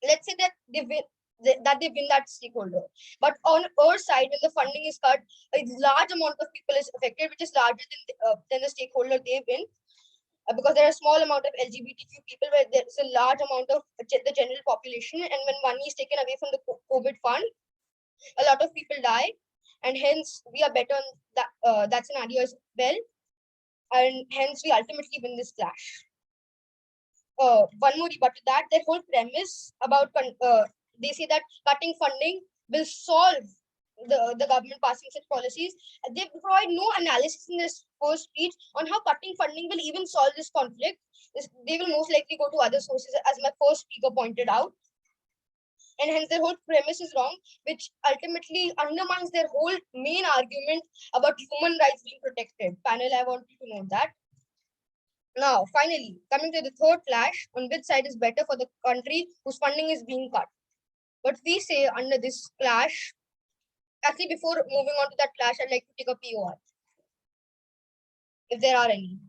Let's say that they win that stakeholder. But on our side, when the funding is cut, a large amount of people is affected, which is larger than the stakeholder they win. Because there are a small amount of LGBTQ people where there's a large amount of the general population, and when money is taken away from the COVID fund, a lot of people die, and hence we are better on that scenario as well, and hence we ultimately win this clash. One more rebut to that, their whole premise about they say that cutting funding will solve the government passing such policies. They provide no analysis in this first speech on how cutting funding will even solve this conflict. They will most likely go to other sources, as my first speaker pointed out. And hence their whole premise is wrong, which ultimately undermines their whole main argument about human rights being protected. Panel, I want you to know that. Now, finally, coming to the third clash, on which side is better for the country whose funding is being cut. What we say under this clash, actually, before moving on to that clash, I'd like to take a POI. If there are any.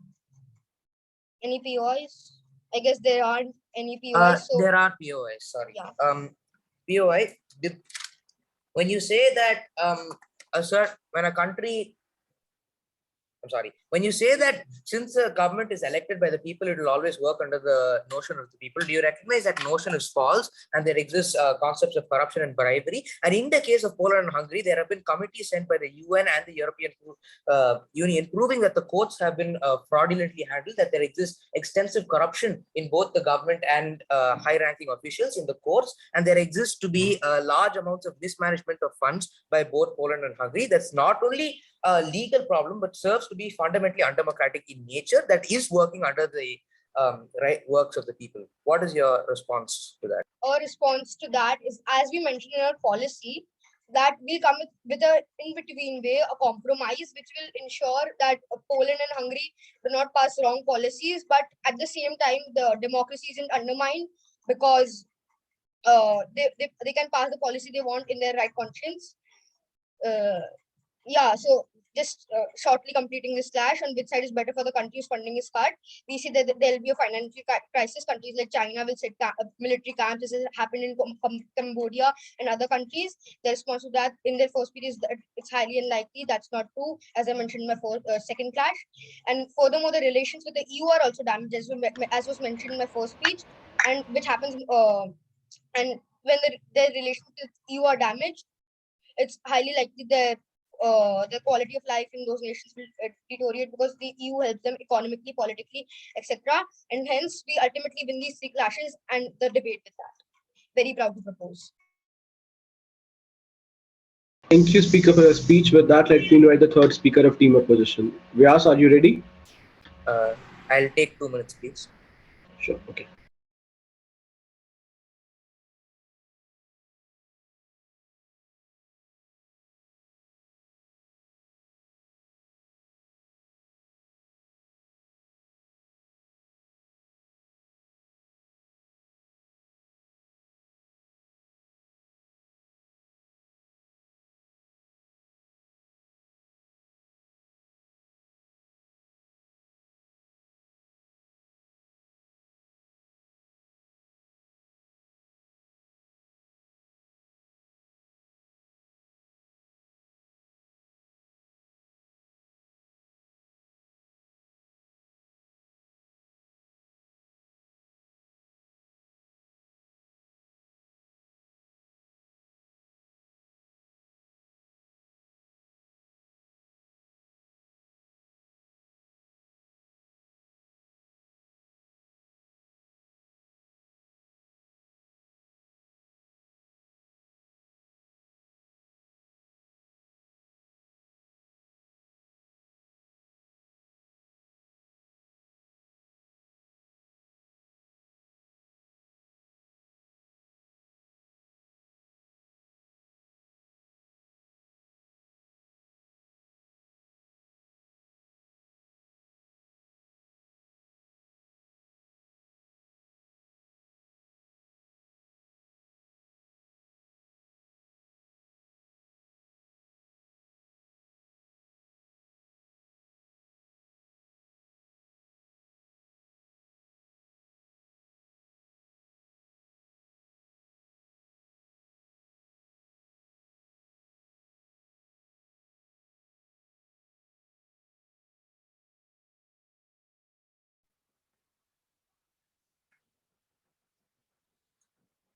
Any POIs? I guess there aren't any POIs. So There are POIs, sorry. yeah. POI, when you say that when a country, I'm sorry, when you say that since the government is elected by the people, it will always work under the notion of the people, do you recognize that notion is false and there exists concepts of corruption and bribery? And in the case of Poland and Hungary, there have been committees sent by the UN and the European Union proving that the courts have been fraudulently handled, that there exists extensive corruption in both the government and high-ranking officials in the courts, and there exists to be large amounts of mismanagement of funds by both Poland and Hungary. That's not only a legal problem, but serves to be fundamentally undemocratic in nature, that is working under the right works of the people. What is your response to that? Our response to that is, as we mentioned in our policy, that we'll come with a in-between way, a compromise, which will ensure that Poland and Hungary do not pass wrong policies, but at the same time, the democracy isn't undermined, because they can pass the policy they want in their right conscience. Yeah, so just shortly completing this slash on which side is better for the country's funding is cut. We see that there will be a financial crisis. Countries like China will set military camps. This has happened in Cambodia and other countries. The response to that in their first speech is that it's highly unlikely. That's not true, as I mentioned in my second clash. And furthermore, the relations with the EU are also damaged, as was mentioned in my first speech, and which happens. And when their relations with EU are damaged, it's highly likely that the quality of life in those nations will deteriorate, because the EU helps them economically, politically, etc. And hence, we ultimately win these 3 clashes and the debate with that. Very proud to propose. Thank you, Speaker, for your speech. With that, let me invite the third Speaker of Team Opposition. Vyas, are you ready? I'll take 2 minutes, please. Sure, okay.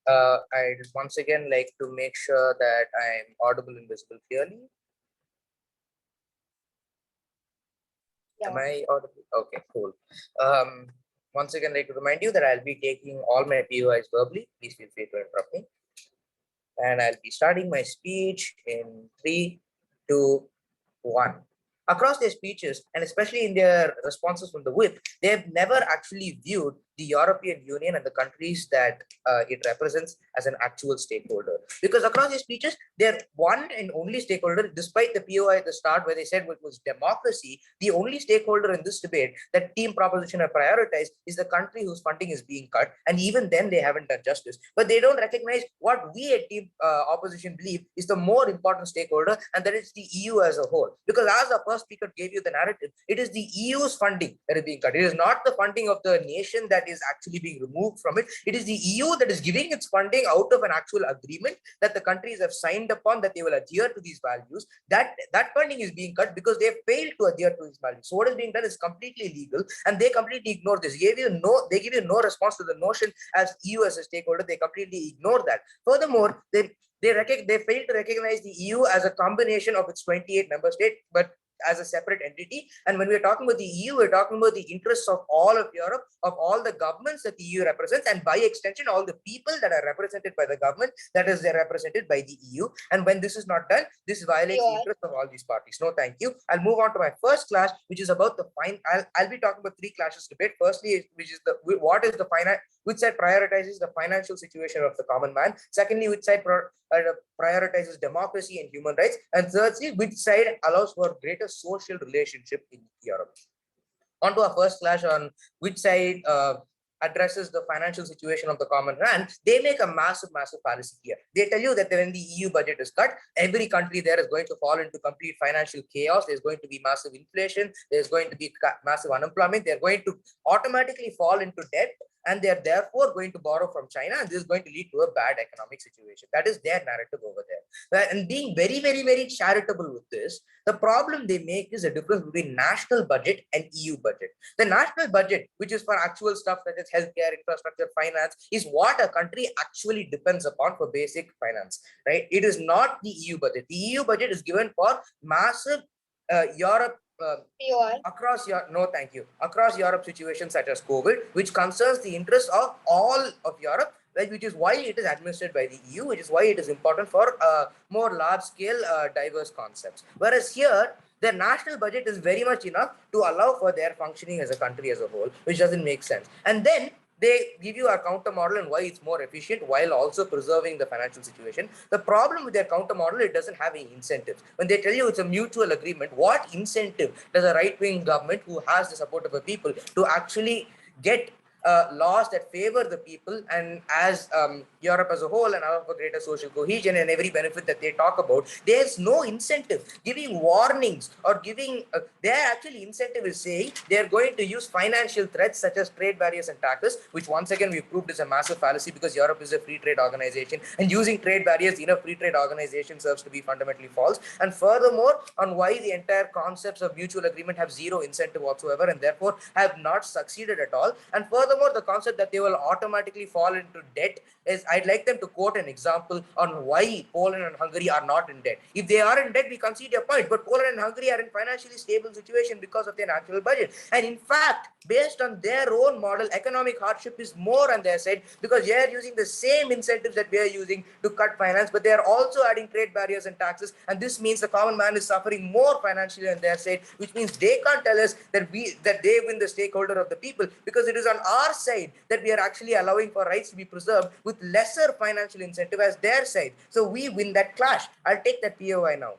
I just once again like to make sure that I'm audible and visible clearly. Yeah. Am I audible? Okay, cool. Once again, like to remind you that I'll be taking all my POIs verbally. Please feel free to interrupt me. And I'll be starting my speech in 3, 2, 1. Across their speeches, and especially in their responses from the whip, they have never actually viewed the European Union and the countries that it represents as an actual stakeholder. Because across their speeches, they're one and only stakeholder, despite the POI at the start where they said it was democracy, the only stakeholder in this debate that team proposition have prioritized is the country whose funding is being cut. And even then they haven't done justice. But they don't recognize what we at team opposition believe is the more important stakeholder, and that is the EU as a whole. Because as the first speaker gave you the narrative, it is the EU's funding that is being cut. It is not the funding of the nation that that is actually being removed from it. It is the EU that is giving its funding out of an actual agreement that the countries have signed upon, that they will adhere to these values. That funding is being cut because they failed to adhere to these values. So what is being done is completely illegal, and they completely ignore this. They give you no response to the notion as EU as a stakeholder. They completely ignore that. Furthermore, they fail to recognize the EU as a combination of its 28 member states, but as a separate entity. And when we're talking about the EU, we're talking about the interests of all of Europe, of all the governments that the EU represents, and by extension, all the people that are represented by the government, that is, they're represented by the EU. And when this is not done, this violates the interests of all these parties. No, thank you. I'll move on to my first clash, which is about the I'll be talking about three clashes debate. Firstly, which is which side prioritizes the financial situation of the common man. Secondly, which side prioritizes democracy and human rights. And thirdly, which side allows for greater social relationship in Europe. On to our first clash on which side addresses the financial situation of the common man. They make a massive fallacy here. They tell you that when the EU budget is cut, every country there is going to fall into complete financial chaos. There's going to be massive inflation. There's going to be massive unemployment. They're going to automatically fall into debt, and they're therefore going to borrow from China, and this is going to lead to a bad economic situation. That is their narrative over there. And being very charitable with this, the problem they make is a difference between national budget and EU budget. The national budget, which is for actual stuff such as healthcare, infrastructure, finance, is what a country actually depends upon for basic finance, right? It is not the EU budget. The EU budget is given for massive Europe across Europe situations such as COVID, which concerns the interests of all of Europe, right, which is why it is administered by the EU, which is why it is important for more large-scale diverse concepts. Whereas here, their national budget is very much enough to allow for their functioning as a country as a whole, which doesn't make sense. And then they give you a counter model and why it's more efficient while also preserving the financial situation. The problem with their counter model, it doesn't have any incentives. When they tell you it's a mutual agreement, what incentive does a right-wing government who has the support of the people to actually get laws that favor the people and as Europe as a whole and allow for greater social cohesion and every benefit that they talk about? There's no incentive. Giving warnings or giving their actually incentive is saying they're going to use financial threats such as trade barriers and taxes, which once again we've proved is a massive fallacy because Europe is a free trade organization, and using trade barriers in a free trade organization serves to be fundamentally false. And furthermore, on why the entire concepts of mutual agreement have zero incentive whatsoever and therefore have not succeeded at all. And furthermore, the concept that they will automatically fall into debt is, I'd like them to quote an example on why Poland and Hungary are not in debt. If they are in debt, we concede your point, but Poland and Hungary are in financially stable situation because of their national budget. And in fact, based on their own model, economic hardship is more on their side because they are using the same incentives that we are using to cut finance, but they are also adding trade barriers and taxes. And this means the common man is suffering more financially on their side, which means they can't tell us that they win the stakeholder of the people, because it is on our side that we are actually allowing for rights to be preserved with lesser financial incentive as their side. So we win that clash. I'll take that POI now.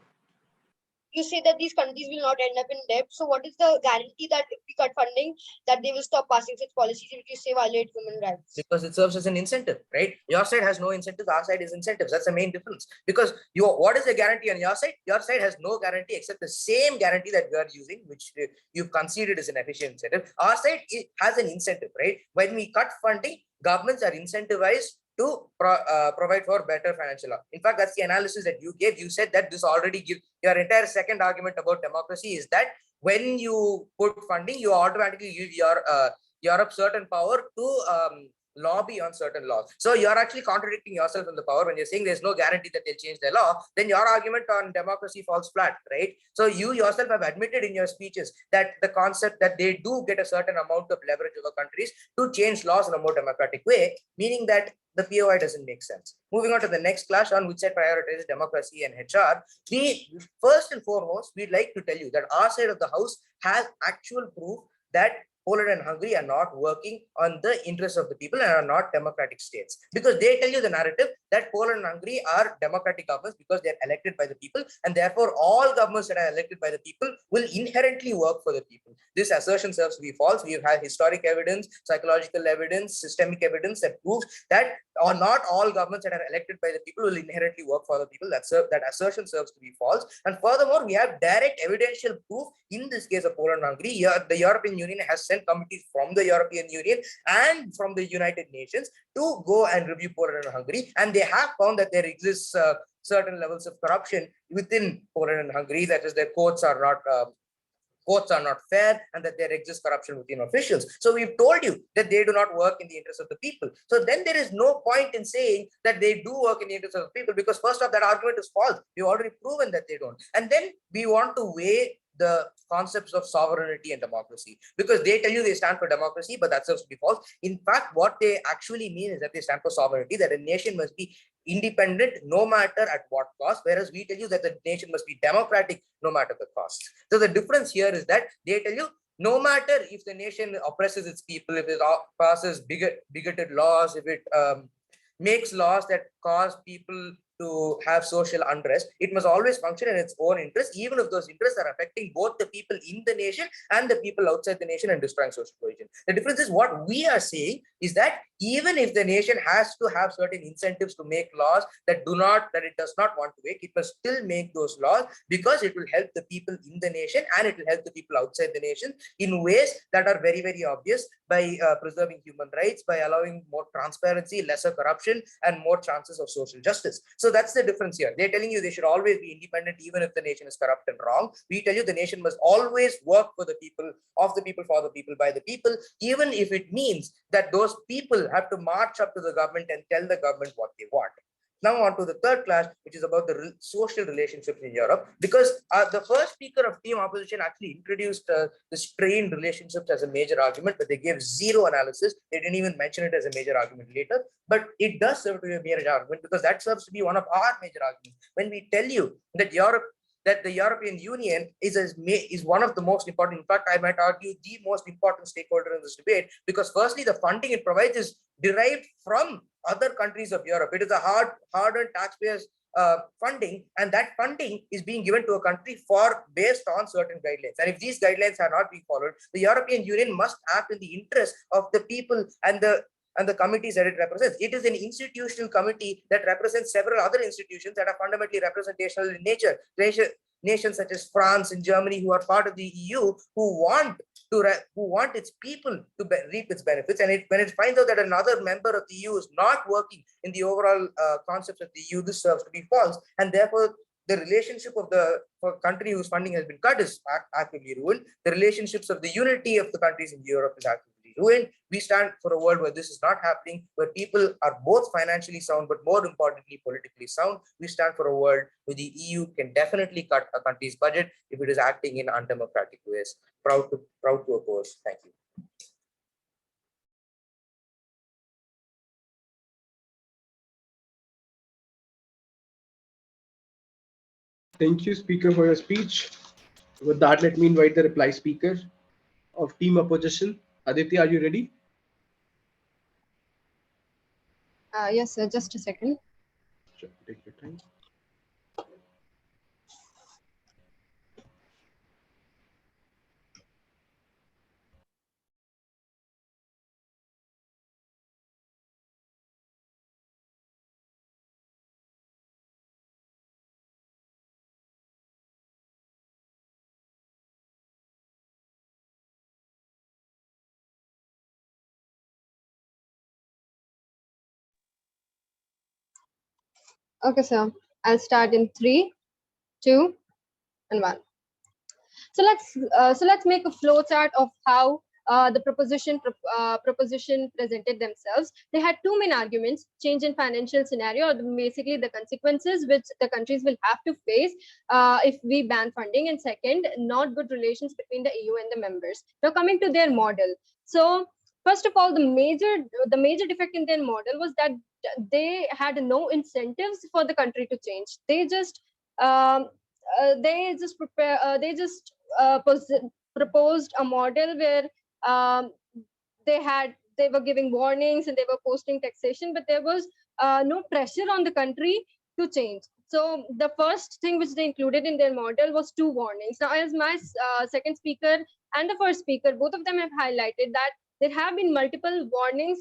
You say that these countries will not end up in debt. So what is the guarantee that if we cut funding, that they will stop passing such policies which you say violate human rights? Because it serves as an incentive, right? Your side has no incentives, our side is incentives. That's the main difference. Because what is the guarantee on your side? Your side has no guarantee except the same guarantee that we are using, which you've considered as an efficient incentive. Our side has an incentive, right? When we cut funding, governments are incentivized to provide for better financial law. In fact, that's the analysis that you gave. You said that this already gives your entire second argument about democracy is that when you put funding, you automatically give your Europe certain power to lobby on certain laws. So you're actually contradicting yourself in the power when you're saying there's no guarantee that they'll change their law. Then your argument on democracy falls flat, right? So you yourself have admitted in your speeches that the concept that they do get a certain amount of leverage over countries to change laws in a more democratic way, meaning that the POI doesn't make sense. Moving on to the next clash on which side prioritizes democracy and HR. We first and foremost, we'd like to tell you that our side of the house has actual proof that Poland and Hungary are not working on the interests of the people and are not democratic states, because they tell you the narrative that Poland and Hungary are democratic governments because they're elected by the people, and therefore all governments that are elected by the people will inherently work for the people. This assertion serves to be false. We've had historic evidence, psychological evidence, systemic evidence that proves that or not all governments that are elected by the people will inherently work for the people. That assertion serves to be false. And furthermore, we have direct evidential proof in this case of Poland and Hungary. The European Union has sent committees from the European Union and from the United Nations to go and review Poland and Hungary, and they have found that there exists certain levels of corruption within Poland and Hungary. That is, their courts are not fair, and that there exists corruption within officials. So we've told you that they do not work in the interest of the people. So then there is no point in saying that they do work in the interest of the people, because first off, that argument is false. We've already proven that they don't. And then we want to weigh the concepts of sovereignty and democracy, because they tell you they stand for democracy, but that serves to be false. In fact, what they actually mean is that they stand for sovereignty, that a nation must be independent no matter at what cost, whereas we tell you that the nation must be democratic no matter the cost. So the difference here is that they tell you no matter if the nation oppresses its people, if it passes bigoted laws, if it makes laws that cause people to have social unrest, it must always function in its own interest, even if those interests are affecting both the people in the nation and the people outside the nation and destroying social cohesion. The difference is, what we are saying is that even if the nation has to have certain incentives to make laws that it does not want to make, it must still make those laws, because it will help the people in the nation and it will help the people outside the nation in ways that are very, very obvious, by preserving human rights, by allowing more transparency, lesser corruption, and more chances of social justice. So that's the difference here. They're telling you they should always be independent, even if the nation is corrupt and wrong. We tell you the nation must always work for the people, of the people, for the people, by the people, even if it means that those people have to march up to the government and tell the government what they want. Now on to the third class, which is about the social relationships in Europe, because the first speaker of team opposition actually introduced the strained relationships as a major argument, but they gave zero analysis. They didn't even mention it as a major argument later, but it does serve to be a major argument, because that serves to be one of our major arguments. When we tell you that the European Union is one of the most important, in fact, I might argue the most important stakeholder in this debate, because firstly, the funding it provides is derived from other countries of Europe. It is a hard-earned taxpayers funding, and that funding is being given to a country based on certain guidelines. And if these guidelines are not being followed, the European Union must act in the interest of the people and the committees that it represents. It is an institutional committee that represents several other institutions that are fundamentally representational in nature. Nations such as France and Germany, who are part of the EU, who want its people to reap its benefits. And when it finds out that another member of the EU is not working in the overall concepts of the EU, this serves to be false. And therefore, the relationship of the country whose funding has been cut is actively ruined. The relationships of the unity of the countries in Europe is actively ruined. We stand for a world where this is not happening, where people are both financially sound, but more importantly, politically sound. We stand for a world where the EU can definitely cut a country's budget if it is acting in undemocratic ways. Proud to oppose. Thank you. Thank you, Speaker, for your speech. With that, let me invite the reply speaker of team opposition. Aditya, are you ready? Yes, sir. Just a second. Sure, take your time. Okay, sir. I'll start in 3, 2, and 1. So let's make a flow chart of how the proposition presented themselves. They had two main arguments: change in financial scenario, or basically the consequences which the countries will have to face if we ban funding, and second, not good relations between the EU and the members. Now coming to their model. So first of all, the major defect in their model was that they had no incentives for the country to change. They just proposed a model where they were giving warnings and they were posting taxation, but there was no pressure on the country to change. So the first thing which they included in their model was 2 warnings. Now, as my second speaker and the first speaker, both of them have highlighted that there have been multiple warnings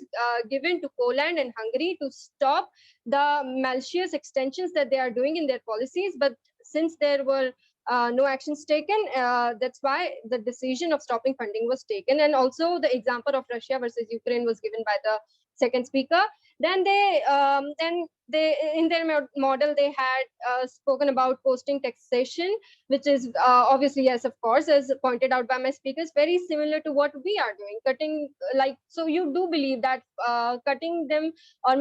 given to Poland and Hungary to stop the malicious extensions that they are doing in their policies. But since there were no actions taken, that's why the decision of stopping funding was taken. And also the example of Russia versus Ukraine was given by the second speaker. Then they in their model they had spoken about posting taxation, which is obviously, yes, of course, as pointed out by my speakers, very similar to what we are doing, cutting like, so you do believe that cutting them or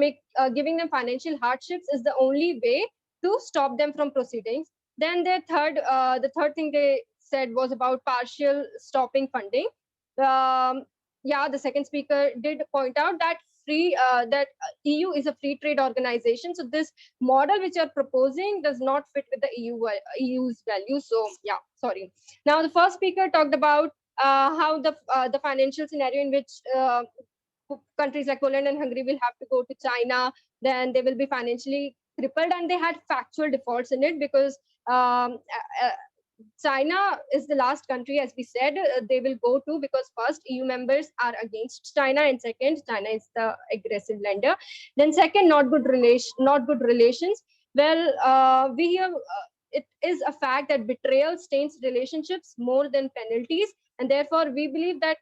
giving them financial hardships is the only way to stop them from proceedings. Then the third thing they said was about partial stopping funding. Yeah, the second speaker did point out that EU is a free trade organization. So this model which you're proposing does not fit with the EU's values. So yeah, sorry. Now the first speaker talked about how the financial scenario in which countries like Poland and Hungary will have to go to China, then they will be financially crippled, and they had factual defaults in it because China is the last country, as we said, they will go to, because first, EU members are against China, and second, China is the aggressive lender. Then second, not good relations. Well, we have it is a fact that betrayal stains relationships more than penalties, and therefore we believe that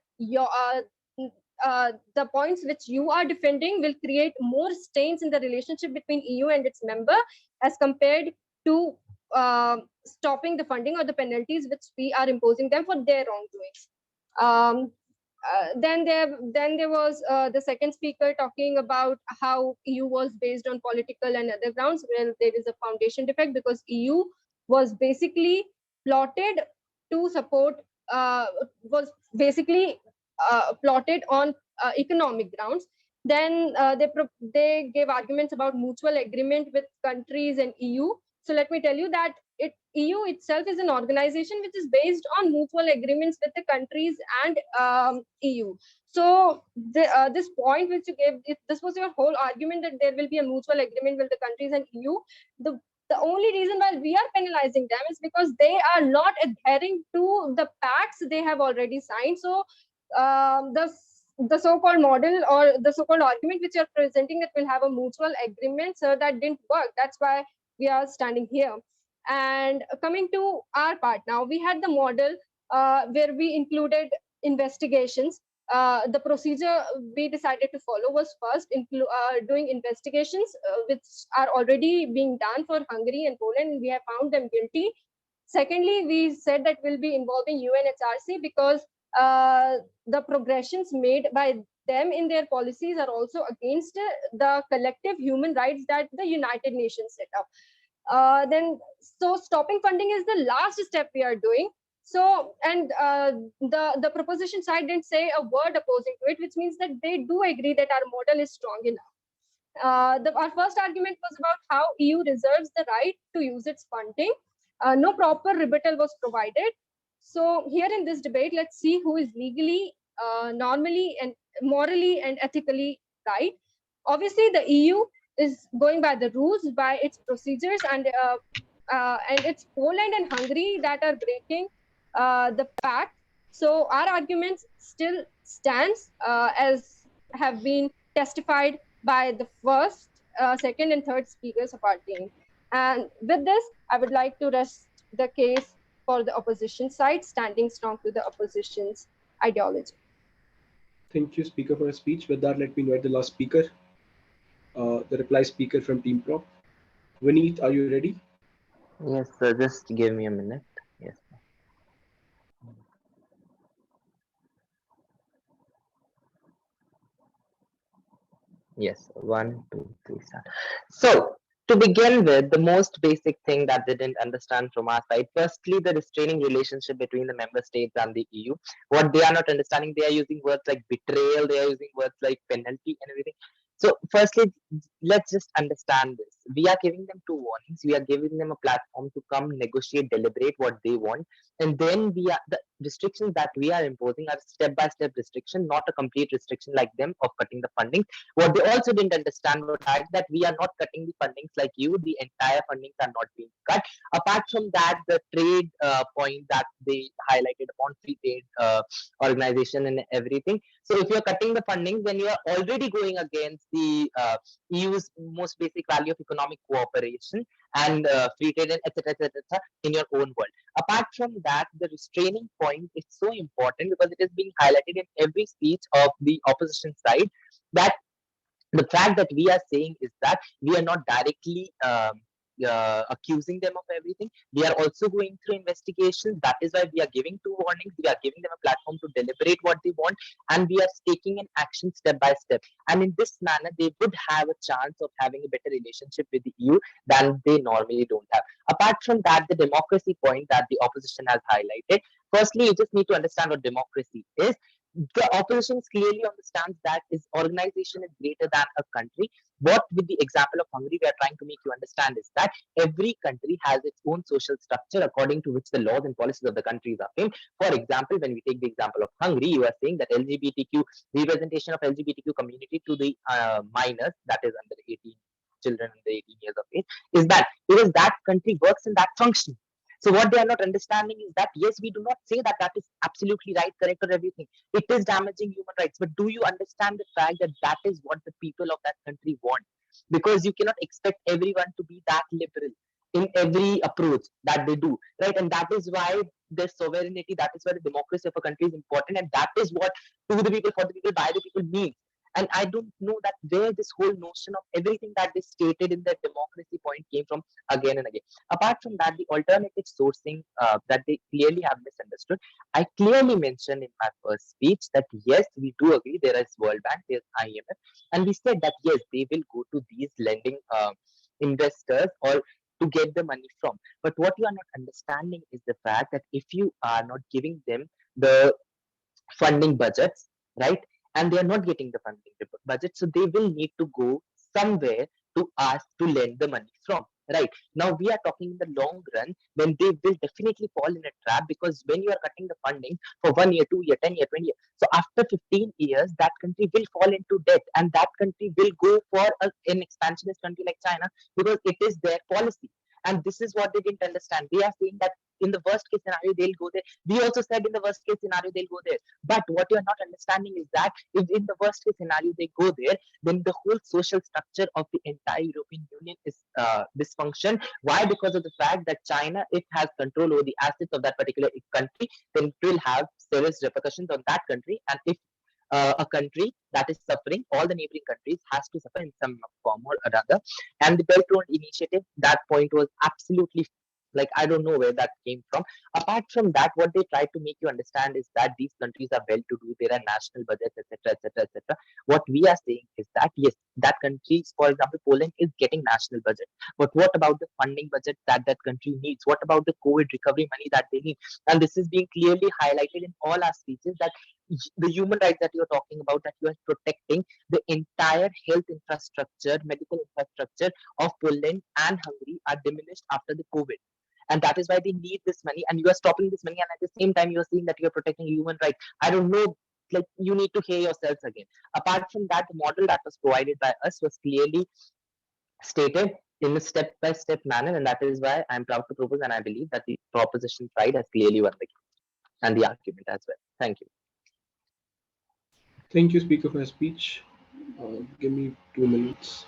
the points which you are defending will create more stains in the relationship between EU and its member as compared to stopping the funding or the penalties which we are imposing them for their wrongdoings. Then there was the second speaker talking about how EU was based on political and other grounds. Well, there is a foundation defect because EU was basically plotted to support was basically plotted on economic grounds. Then they gave arguments about mutual agreement with countries and EU. So let me tell you that EU itself is an organization which is based on mutual agreements with the countries and EU. So this point which you gave, this was your whole argument that there will be a mutual agreement with the countries and EU. The only reason why we are penalizing them is because they are not adhering to the pacts they have already signed. So the so-called model or the so-called argument which you're presenting that will have a mutual agreement, so that didn't work. That's why we are standing here. And coming to our part now, we had the model where we included investigations. The procedure we decided to follow was first doing investigations, which are already being done for Hungary and Poland, and we have found them guilty. Secondly, we said that we'll be involving UNHRC because the progressions made by them in their policies are also against the collective human rights that the United Nations set up. So stopping funding is the last step we are doing. So, and the proposition side didn't say a word opposing to it, which means that they do agree that our model is strong enough. Our first argument was about how EU reserves the right to use its funding. No proper rebuttal was provided. So here in this debate, let's see who is legally, normally, and morally and ethically right. Obviously, the EU is going by the rules, by its procedures, and it's Poland and Hungary that are breaking the pact. So our arguments still stands as have been testified by the first, second, and third speakers of our team. And with this, I would like to rest the case for the opposition side, standing strong to the opposition's ideology. Thank you, Speaker, for a speech. With that, let me invite the last speaker, the reply speaker from Team Prop. Vineet, are you ready? Yes, sir. Just give me a minute. Yes. Yes, 1, 2, 3, start. So, to begin with, the most basic thing that they didn't understand from our side, firstly, the restraining relationship between the member states and the EU. What they are not understanding, they are using words like betrayal, they are using words like penalty and everything. So, firstly, let's just understand this. we are giving them two warnings. We are giving them a platform to come negotiate, deliberate what they want, and then the restrictions that we are imposing are step-by-step restriction, not a complete restriction like them of cutting the funding. What they also didn't understand was the fact that we are not cutting the fundings like you. The entire fundings are not being cut. Apart from that, the trade point that they highlighted upon free trade organization and everything. So if you're cutting the funding, then you are already going against the EU's most basic value of economic cooperation and free trade and etc., etc., in your own world. Apart from that, the restraining point is so important because it is being highlighted in every speech of the opposition side, that the fact that we are saying is that we are not directly accusing them of everything. We are also going through investigations. That is why we are giving two warnings. We are giving them a platform to deliberate what they want, and we are taking an action step by step. And in this manner, they would have a chance of having a better relationship with the EU than they normally don't have. Apart from that, the democracy point that the opposition has highlighted. Firstly, you just need to understand what democracy is. The opposition clearly understands that its organization is greater than a country. What, with the example of Hungary, we are trying to make you understand is that every country has its own social structure according to which the laws and policies of the countries are framed. For example, when we take the example of Hungary, you are saying that LGBTQ representation of LGBTQ community to the minors, that is under 18, children under 18 years of age, is that because that country works in that function. So what they are not understanding is that, yes, we do not say that that is absolutely right, correct, or everything. It is damaging human rights. But do you understand the fact that that is what the people of that country want? Because you cannot expect everyone to be that liberal in every approach that they do, right? And that is why the sovereignty, that is why the democracy of a country is important. And that is what to the people, for the people, by the people means. And I don't know that where this whole notion of everything that is stated in the democracy point came from again and again. Apart from that, the alternative sourcing that they clearly have misunderstood. I clearly mentioned in my first speech that yes, we do agree there is World Bank, there's IMF, and we said that yes, they will go to these lending investors or to get the money from. But what you are not understanding is the fact that if you are not giving them the funding budgets, right? And they are not getting the funding budget, so they will need to go somewhere to ask to lend the money from. Right now, we are talking in the long run, then they will definitely fall in a trap, because when you are cutting the funding for 1 year, 2 year, 10 year, 20 years, so after 15 years, that country will fall into debt, and that country will go for an expansionist country like China, because it is their policy. And this is what they didn't understand. They are saying that in the worst case scenario, they'll go there. We also said in the worst case scenario, they'll go there. But what you are not understanding is that if in the worst case scenario they go there, then the whole social structure of the entire European Union is dysfunction. Why? Because of the fact that China, if has control over the assets of that particular country, then it will have serious repercussions on that country. And if a country that is suffering, all the neighboring countries has to suffer in some form or another. And the Belt Road Initiative, that point was absolutely, like, I don't know where that came from. Apart from that, what they try to make you understand is that these countries are well to do, there are national budgets, etc., etc., etc. What we are saying is that yes, that countries, for example, Poland is getting national budget, but what about the funding budget that that country needs? What about the COVID recovery money that they need? And this is being clearly highlighted in all our speeches, that the human rights that you're talking about, that you are protecting the entire health infrastructure, medical infrastructure of Poland and Hungary are diminished after the COVID. And that is why they need this money, and you are stopping this money, and at the same time you are saying that you are protecting human rights. I don't know, like, you need to hear yourselves again. Apart from that, the model that was provided by us was clearly stated in a step-by-step manner, and that is why I'm proud to propose, and I believe that the proposition side has clearly won the game and the argument as well. Thank you. Thank you, Speaker, for your speech. Give me 2 minutes.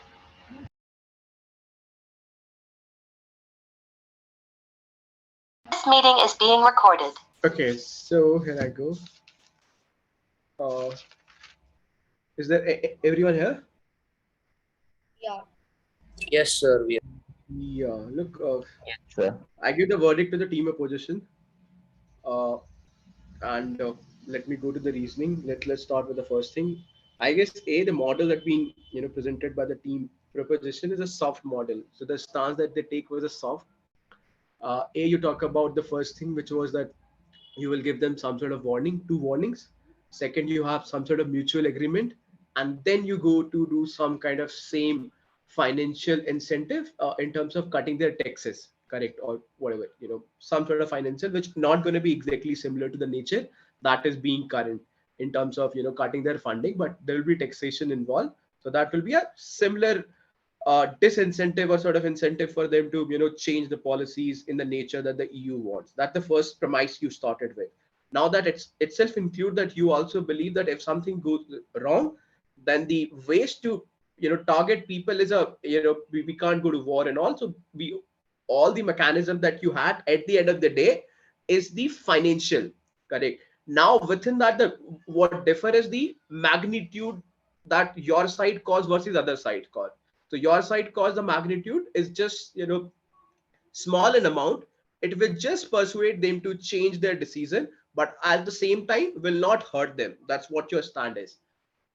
This meeting is being recorded. Okay, so here I go. Is there everyone here? Yeah. Yes, sir. We are. Yeah, look, Yes, sir. I give the verdict to the team opposition. And let me go to the reasoning. Let's start with the first thing. I guess the model that being presented by the team proposition is a soft model. So the stance that they take was a soft. You talk about the first thing, which was that you will give them some sort of warning, 2 warnings. Second, you have some sort of mutual agreement, and then you go to do some kind of same financial incentive in terms of cutting their taxes, correct, or whatever, some sort of financial, which not going to be exactly similar to the nature that is being current in terms of cutting their funding, but there will be taxation involved. So that will be a similar disincentive or sort of incentive for them to change the policies in the nature that the EU wants. That's the first premise you started with. Now that it's itself include that you also believe that if something goes wrong, then the ways to target people is we can't go to war, and also we all the mechanism that you had at the end of the day is the financial, correct. Now within that, the what differ is the magnitude that your side cause versus other side cause. So your side cause, the magnitude is just small in amount. It will just persuade them to change their decision, but at the same time will not hurt them. That's what your stand is.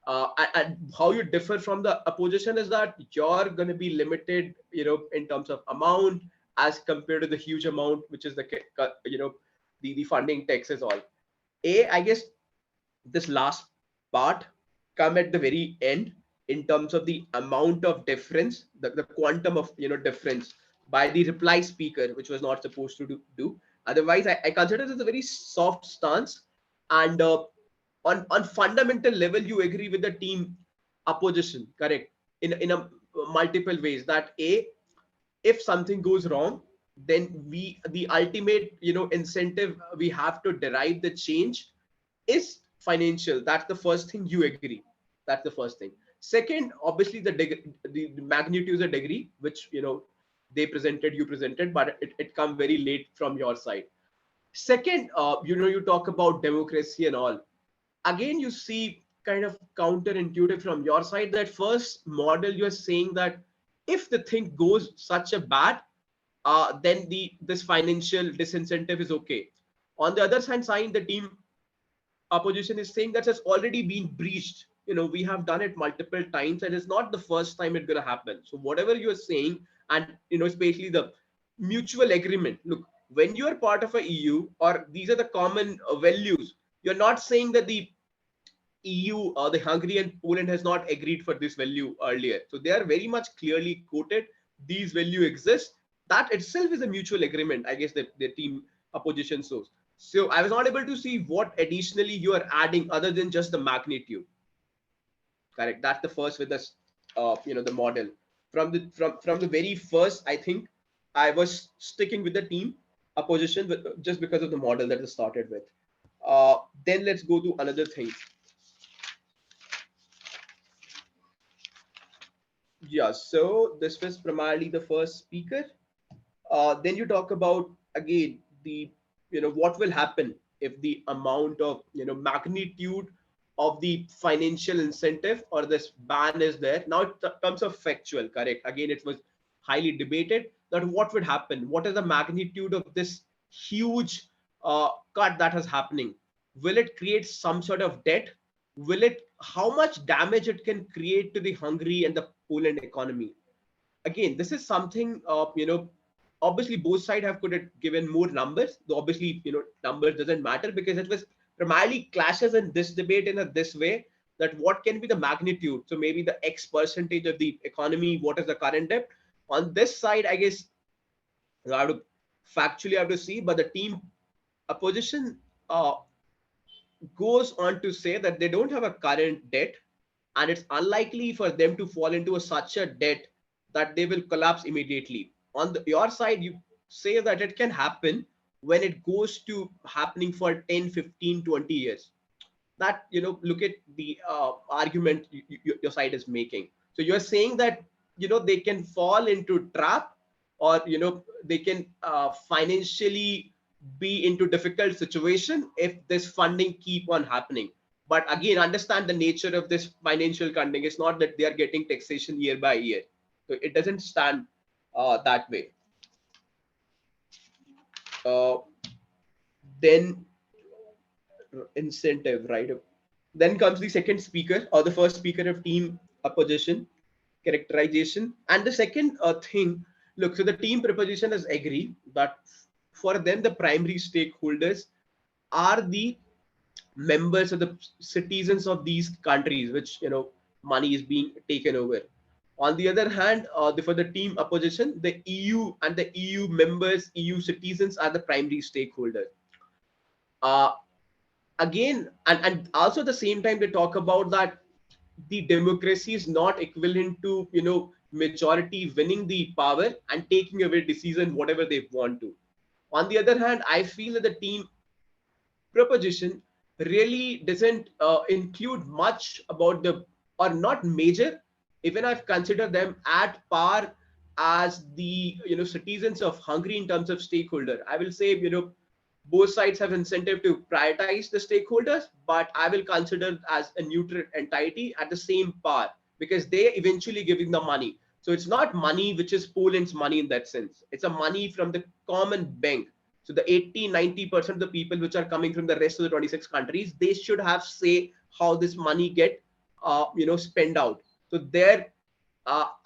And how you differ from the opposition is that you're going to be limited, in terms of amount as compared to the huge amount, which is the funding taxes all. I guess this last part come at the very end in terms of the amount of difference, the quantum of difference by the reply speaker, which was not supposed to do. Otherwise, I consider this a very soft stance, and on fundamental level, you agree with the team opposition, correct? In a multiple ways that if something goes wrong, then the ultimate incentive we have to derive the change is financial. That's the first thing you agree. That's the first thing. Second, obviously the magnitude is a degree, which they presented, you presented, but it come very late from your side. Second, you talk about democracy and all. Again, you see kind of counterintuitive from your side. That first model, you're saying that if the thing goes such a bad, then this financial disincentive is okay. On the other side, the team opposition is saying that has already been breached. We have done it multiple times, and it's not the first time it's going to happen. So whatever you're saying, and especially the mutual agreement. Look, when you are part of a EU, or these are the common values, you're not saying that the EU or the Hungary and Poland has not agreed for this value earlier. So they are very much clearly quoted. These value exist. That itself is a mutual agreement, I guess, that the team opposition shows. So I was not able to see what additionally you are adding other than just the magnitude. Correct. That's the first with this, the model from the very first. I think I was sticking with the team opposition just because of the model that I started with. Then let's go to another thing. Yeah. So this was primarily the first speaker. Then you talk about again the what will happen if the amount of magnitude of the financial incentive or this ban is there. Now it comes of factual, correct. Again, it was highly debated that what would happen, what is the magnitude of this huge cut that is happening. Will it create some sort of debt? Will it, how much damage it can create to the Hungary and the Poland economy? Again, this is something obviously both sides have could have given more numbers, though obviously numbers doesn't matter, because it was primarily clashes in this debate in this way, that what can be the magnitude. So maybe the X percentage of the economy, what is the current debt. On this side, I guess I have to factually have to see, but the team opposition goes on to say that they don't have a current debt, and it's unlikely for them to fall into such a debt that they will collapse immediately. On your side, you say that it can happen when it goes to happening for 10, 15, 20 years. That, look at the argument your side is making. So you're saying that, they can fall into trap, or, they can financially be into difficult situation if this funding keep on happening. But again, understand the nature of this financial funding. It's not that they are getting taxation year by year. So it doesn't stand that way. Then incentive, right? Then comes the second speaker, or the first speaker of team opposition, characterization. And the second thing, look, so the team proposition is agree that for them, the primary stakeholders are the members of the citizens of these countries, which money is being taken over, On the other hand, for the team opposition, the EU and the EU members, EU citizens are the primary stakeholder. Uh, Again, and also at the same time, they talk about that the democracy is not equivalent to, majority winning the power and taking away decision whatever they want to. On the other hand, I feel that the team proposition really doesn't include much about the, or not major, even I've considered them at par as the, citizens of Hungary in terms of stakeholder. I will say, both sides have incentive to prioritize the stakeholders, but I will consider as a neutral entity at the same par, because they eventually giving the money. So it's not money which is Poland's money in that sense. It's a money from the common bank. So the 80-90% of the people which are coming from the rest of the 26 countries, they should have say how this money get spent out. So their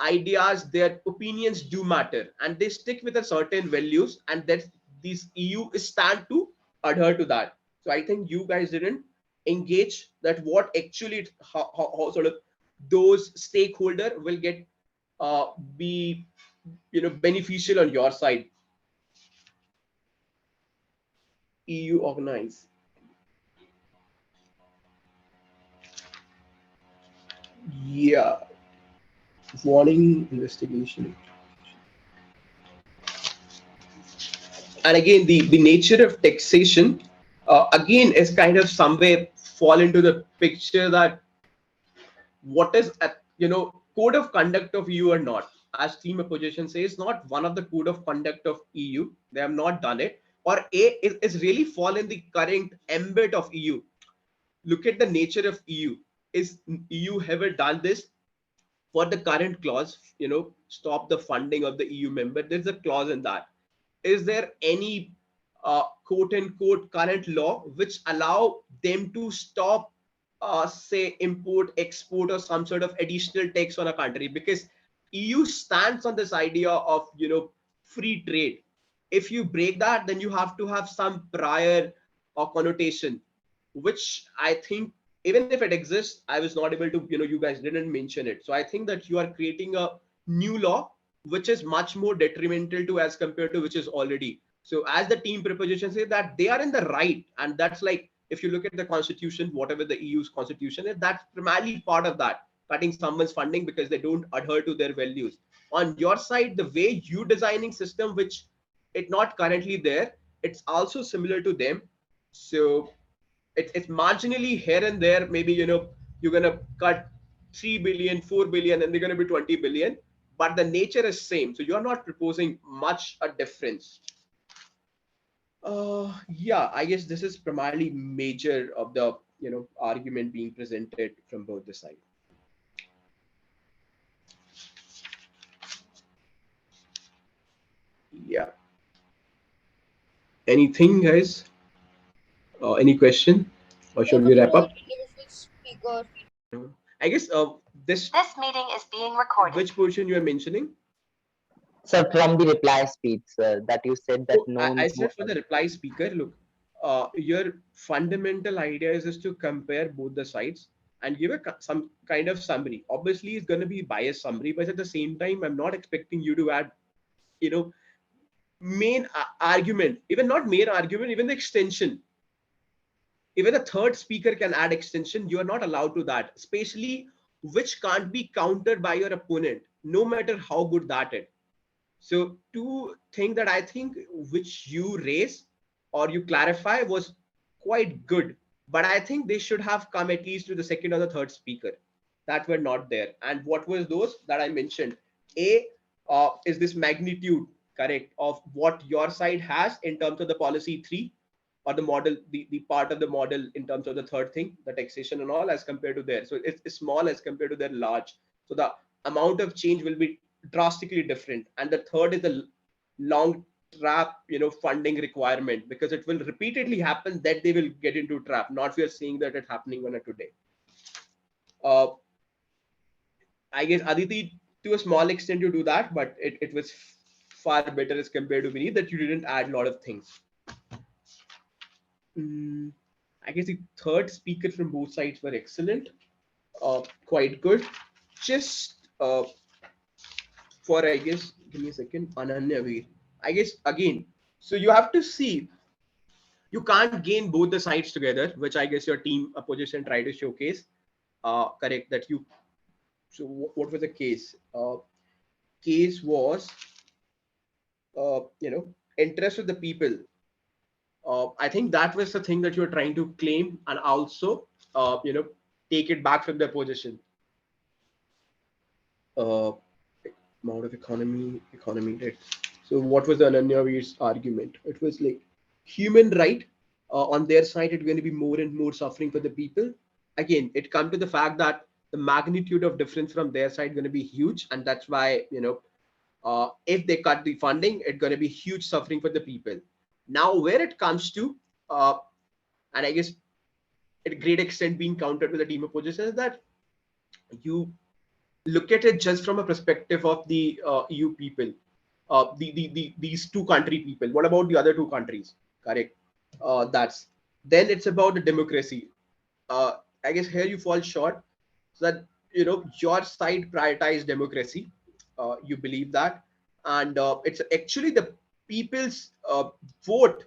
ideas, their opinions do matter, and they stick with a certain values, and that these EU is stand to adhere to that. So I think you guys didn't engage that what actually how sort of those stakeholder will get be beneficial on your side. EU organize. Yeah. Warning investigation. And again, the nature of taxation, again, is kind of somewhere fall into the picture that what is a, code of conduct of EU or not. As team opposition says, not one of the code of conduct of EU. They have not done it. Or is really fall in the current ambit of EU. Look at the nature of EU. Is EU ever done this? For the current clause, stop the funding of the EU member, there's a clause in that. Is there any quote unquote current law which allow them to stop say import, export, or some sort of additional tax on a country? Because EU stands on this idea of free trade. If you break that, then you have to have some prior connotation, which I think even if it exists, I was not able to, you guys didn't mention it. So I think that you are creating a new law which is much more detrimental to as compared to which is already. So as the team proposition say that they are in the right, and that's like if you look at the constitution, whatever the EU's constitution is, that's primarily part of that, cutting someone's funding because they don't adhere to their values. On your side, the way you designing system, which it not currently there, it's also similar to them. So it's marginally here and there. Maybe you're gonna cut 3 billion, 4 billion, and they're gonna be 20 billion, but the nature is same. So you're not proposing much a difference. Yeah, I guess this is primarily major of the argument being presented from both the sides. Yeah. Anything, guys? Any question, or should we wrap up? Speaker. I guess this meeting is being recorded. Which portion you are mentioning? So from the reply speech, that you said that I said for the reply speaker, look, your fundamental idea is to compare both the sides and give some kind of summary. Obviously, it's going to be biased summary, but at the same time, I'm not expecting you to add, main argument, even not main argument, even the extension. Even a third speaker can add extension. You are not allowed to that, especially which can't be countered by your opponent, no matter how good that is. So two things that I think which you raise or you clarify was quite good, but I think they should have come at least to the second or the third speaker that were not there. And what was those that I mentioned? A is this magnitude correct of what your side has in terms of the policy 3 or the model, the part of the model in terms of the third thing, the taxation and all, as compared to there. So it's small as compared to their large. So the amount of change will be drastically different. And the third is the long trap funding requirement, because it will repeatedly happen that they will get into trap. Not we are seeing that it happening on a today. I guess Aditi, to a small extent you do that, but it was far better as compared to me that you didn't add a lot of things. I guess the third speaker from both sides were excellent, quite good. Just for, I guess, give me a second, Ananya Veer. I guess again, so you have to see, you can't gain both the sides together, which I guess your team opposition tried to showcase. Correct that you. So what was the case? Case was, interest of the people. I think that was the thing that you're trying to claim, and also, take it back from the opposition. Uh, Amount of economy debt. So what was the Ananya Veer's argument? It was like human right, on their side, it's going to be more and more suffering for the people. Again, it come to the fact that the magnitude of difference from their side going to be huge, and that's why, if they cut the funding, it's going to be huge suffering for the people. Now, where it comes to, and I guess at a great extent being countered with the team opposition, is that you look at it just from a perspective of the EU people, these two country people. What about the other two countries? Correct. That's Then it's about the democracy. I guess here you fall short. So that, your side prioritize democracy. You believe that, and it's actually the people's vote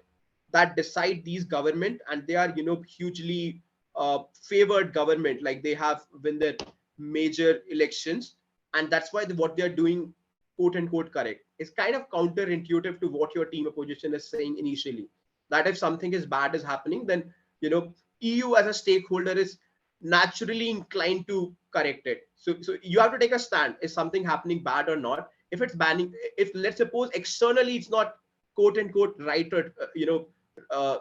that decide these government, and they are, hugely favored government. Like they have win their major elections, and that's why what they are doing, quote unquote, correct, is kind of counterintuitive to what your team opposition is saying initially. That if something is bad is happening, then, EU as a stakeholder is naturally inclined to correct it. So you have to take a stand. Is something happening bad or not? If it's banning, if let's suppose externally it's not quote unquote right, or uh,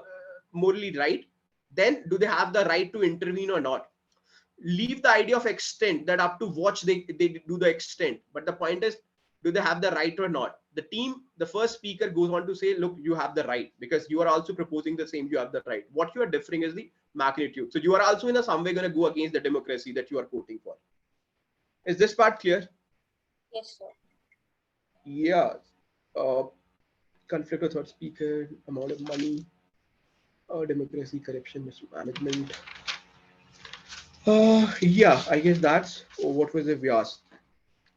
morally right, then do they have the right to intervene or not? Leave the idea of extent, that up to watch they do the extent, but the point is, do they have the right or not? The first speaker goes on to say, look, you have the right, because you are also proposing the same, you have the right. What you are differing is the magnitude. So you are also in a some way going to go against the democracy that you are quoting for. Is this part clear? Yes, sir. Yeah. Conflict of third speaker, amount of money, democracy, corruption, mismanagement. Yeah, I guess that's what was the Vyas.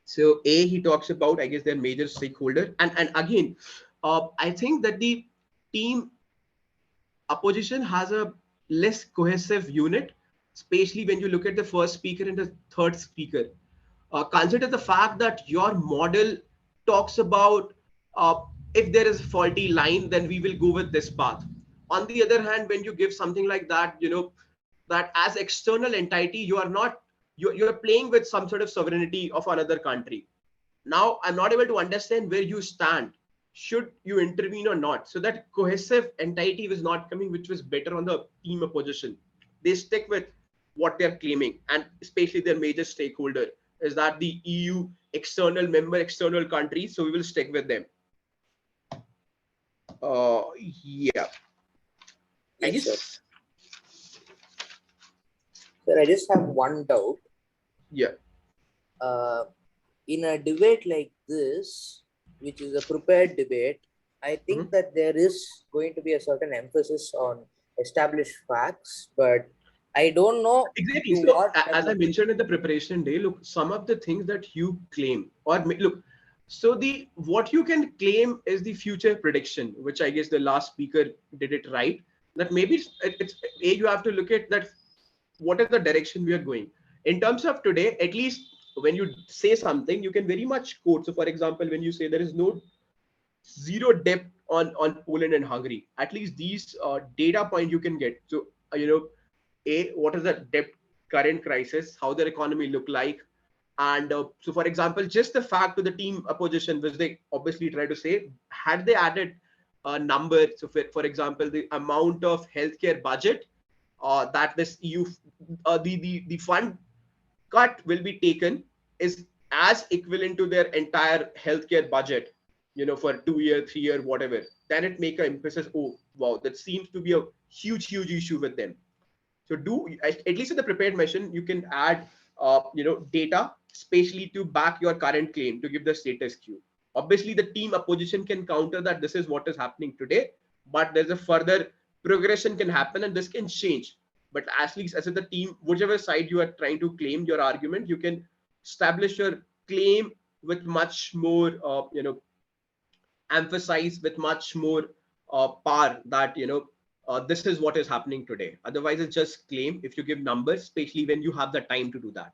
So he talks about, I guess, their major stakeholder, and again, I think that the team opposition has a less cohesive unit, especially when you look at the first speaker and the third speaker. Consider the fact that your model talks about, if there is a faulty line, then we will go with this path. On the other hand, when you give something like that, that as external entity, you are not, you're playing with some sort of sovereignty of another country. Now, I'm not able to understand where you stand. Should you intervene or not? So that cohesive entity was not coming, which was better on the team opposition. They stick with what they're claiming, and especially their major stakeholder is that the EU external member, external country. So we will stick with them. Yeah. I Yes, sir. guess. Sir, I just have one doubt. Yeah. In a debate like this, which is a prepared debate, I think that there is going to be a certain emphasis on established facts, but I don't know. Exactly. So as I mentioned in the preparation day, look, some of the things that you claim, or look, so what you can claim is the future prediction, which I guess the last speaker did it right. That maybe you have to look at that. What is the direction we are going in terms of today? At least when you say something, you can very much quote. So, for example, when you say there is no zero debt on Poland and Hungary, at least these data point you can get. So, what is the debt current crisis, how their economy look like, and so, for example, just the fact to the team opposition, which they obviously try to say, had they added a number, so for example, the amount of healthcare budget that this EU, the fund cut will be taken is as equivalent to their entire healthcare budget, for 2 year, 3 year, whatever, then it make an emphasis. Oh, wow, that seems to be a huge issue with them. So at least in the prepared mission, you can add, data, especially to back your current claim, to give the status quo. Obviously, the team opposition can counter that this is what is happening today, but there's a further progression can happen and this can change. But at least as the team, whichever side you are trying to claim your argument, you can establish your claim with much more, emphasize with much more power that, this is what is happening today. Otherwise, it's just claim if you give numbers, especially when you have the time to do that.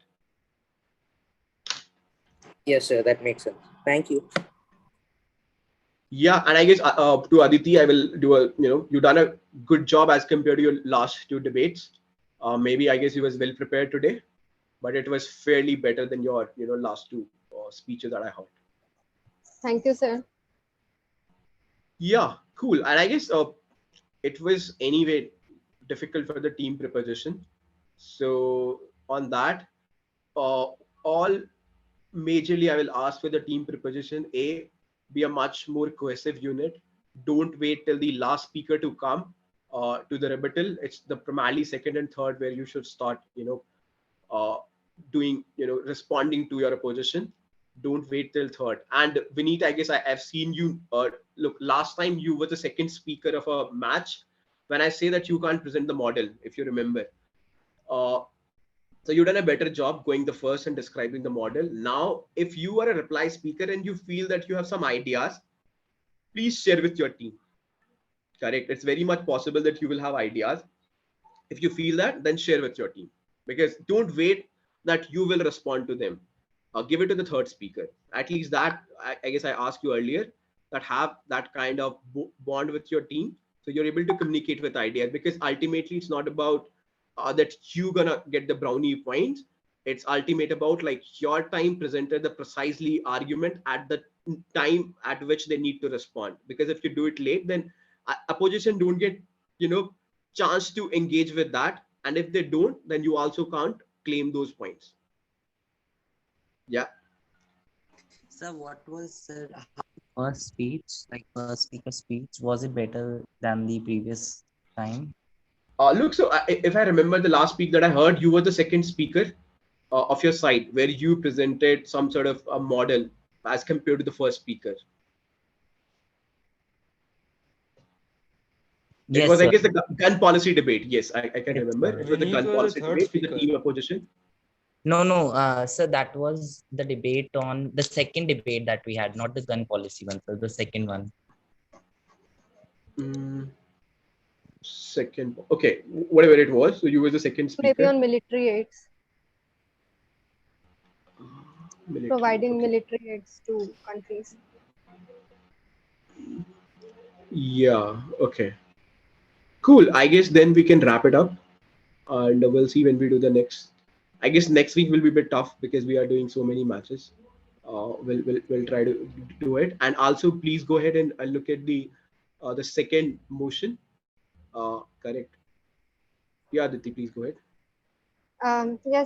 Yes, sir. That makes sense. Thank you. Yeah, and I guess to Aditi, I will do a, you've done a good job as compared to your last two debates. Maybe I guess you was well prepared today, but it was fairly better than your, last two speeches that I heard. Thank you, sir. Yeah, cool. And I guess it was anyway difficult for the team preposition. So on that, all majorly I will ask for the team preposition. A, be a much more cohesive unit. Don't wait till the last speaker to come to the rebuttal. It's the primarily second and third where you should start, uh, doing, responding to your opposition. Don't wait till third. And Vineet, I guess I've seen you. Look, last time you were the second speaker of a match. When I say that you can't present the model, if you remember. Uh, so you've done a better job going the first and describing the model. Now, if you are a reply speaker and you feel that you have some ideas, please share with your team. Correct. It's very much possible that you will have ideas. If you feel that, then share with your team, because don't wait that you will respond to them. Give it to the third speaker. At least that, I guess I asked you earlier, that have that kind of bond with your team. So you're able to communicate with ideas, because ultimately it's not about that you gonna get the brownie points. It's ultimate about like your time presented the precisely argument at the time at which they need to respond. Because if you do it late, then opposition don't get, chance to engage with that. And if they don't, then you also can't claim those points. Yeah. Sir, what was first speech, like first speaker speech, was it better than the previous time? Look, so if I remember the last speak that I heard, you were the second speaker of your side, where you presented some sort of a model as compared to the first speaker. Yes, It was, sir. I guess, the gun policy debate. Yes, I can Yes, remember. sir. It was the gun Vineet was policy the third debate with the speaker. team opposition. No, sir, that was the debate on the second debate that we had, not the gun policy one, sir, the second one. Second, okay, whatever it was. So you were the second speaker. Maybe on military aids, Military, providing okay. military aids to countries. Yeah, okay. Cool. I guess then we can wrap it up, and we'll see when we do the next. I guess next week will be a bit tough because we are doing so many matches. We'll try to do it, and also please go ahead and look at the second motion. Correct. Yeah, Aditi, please go ahead. Yes,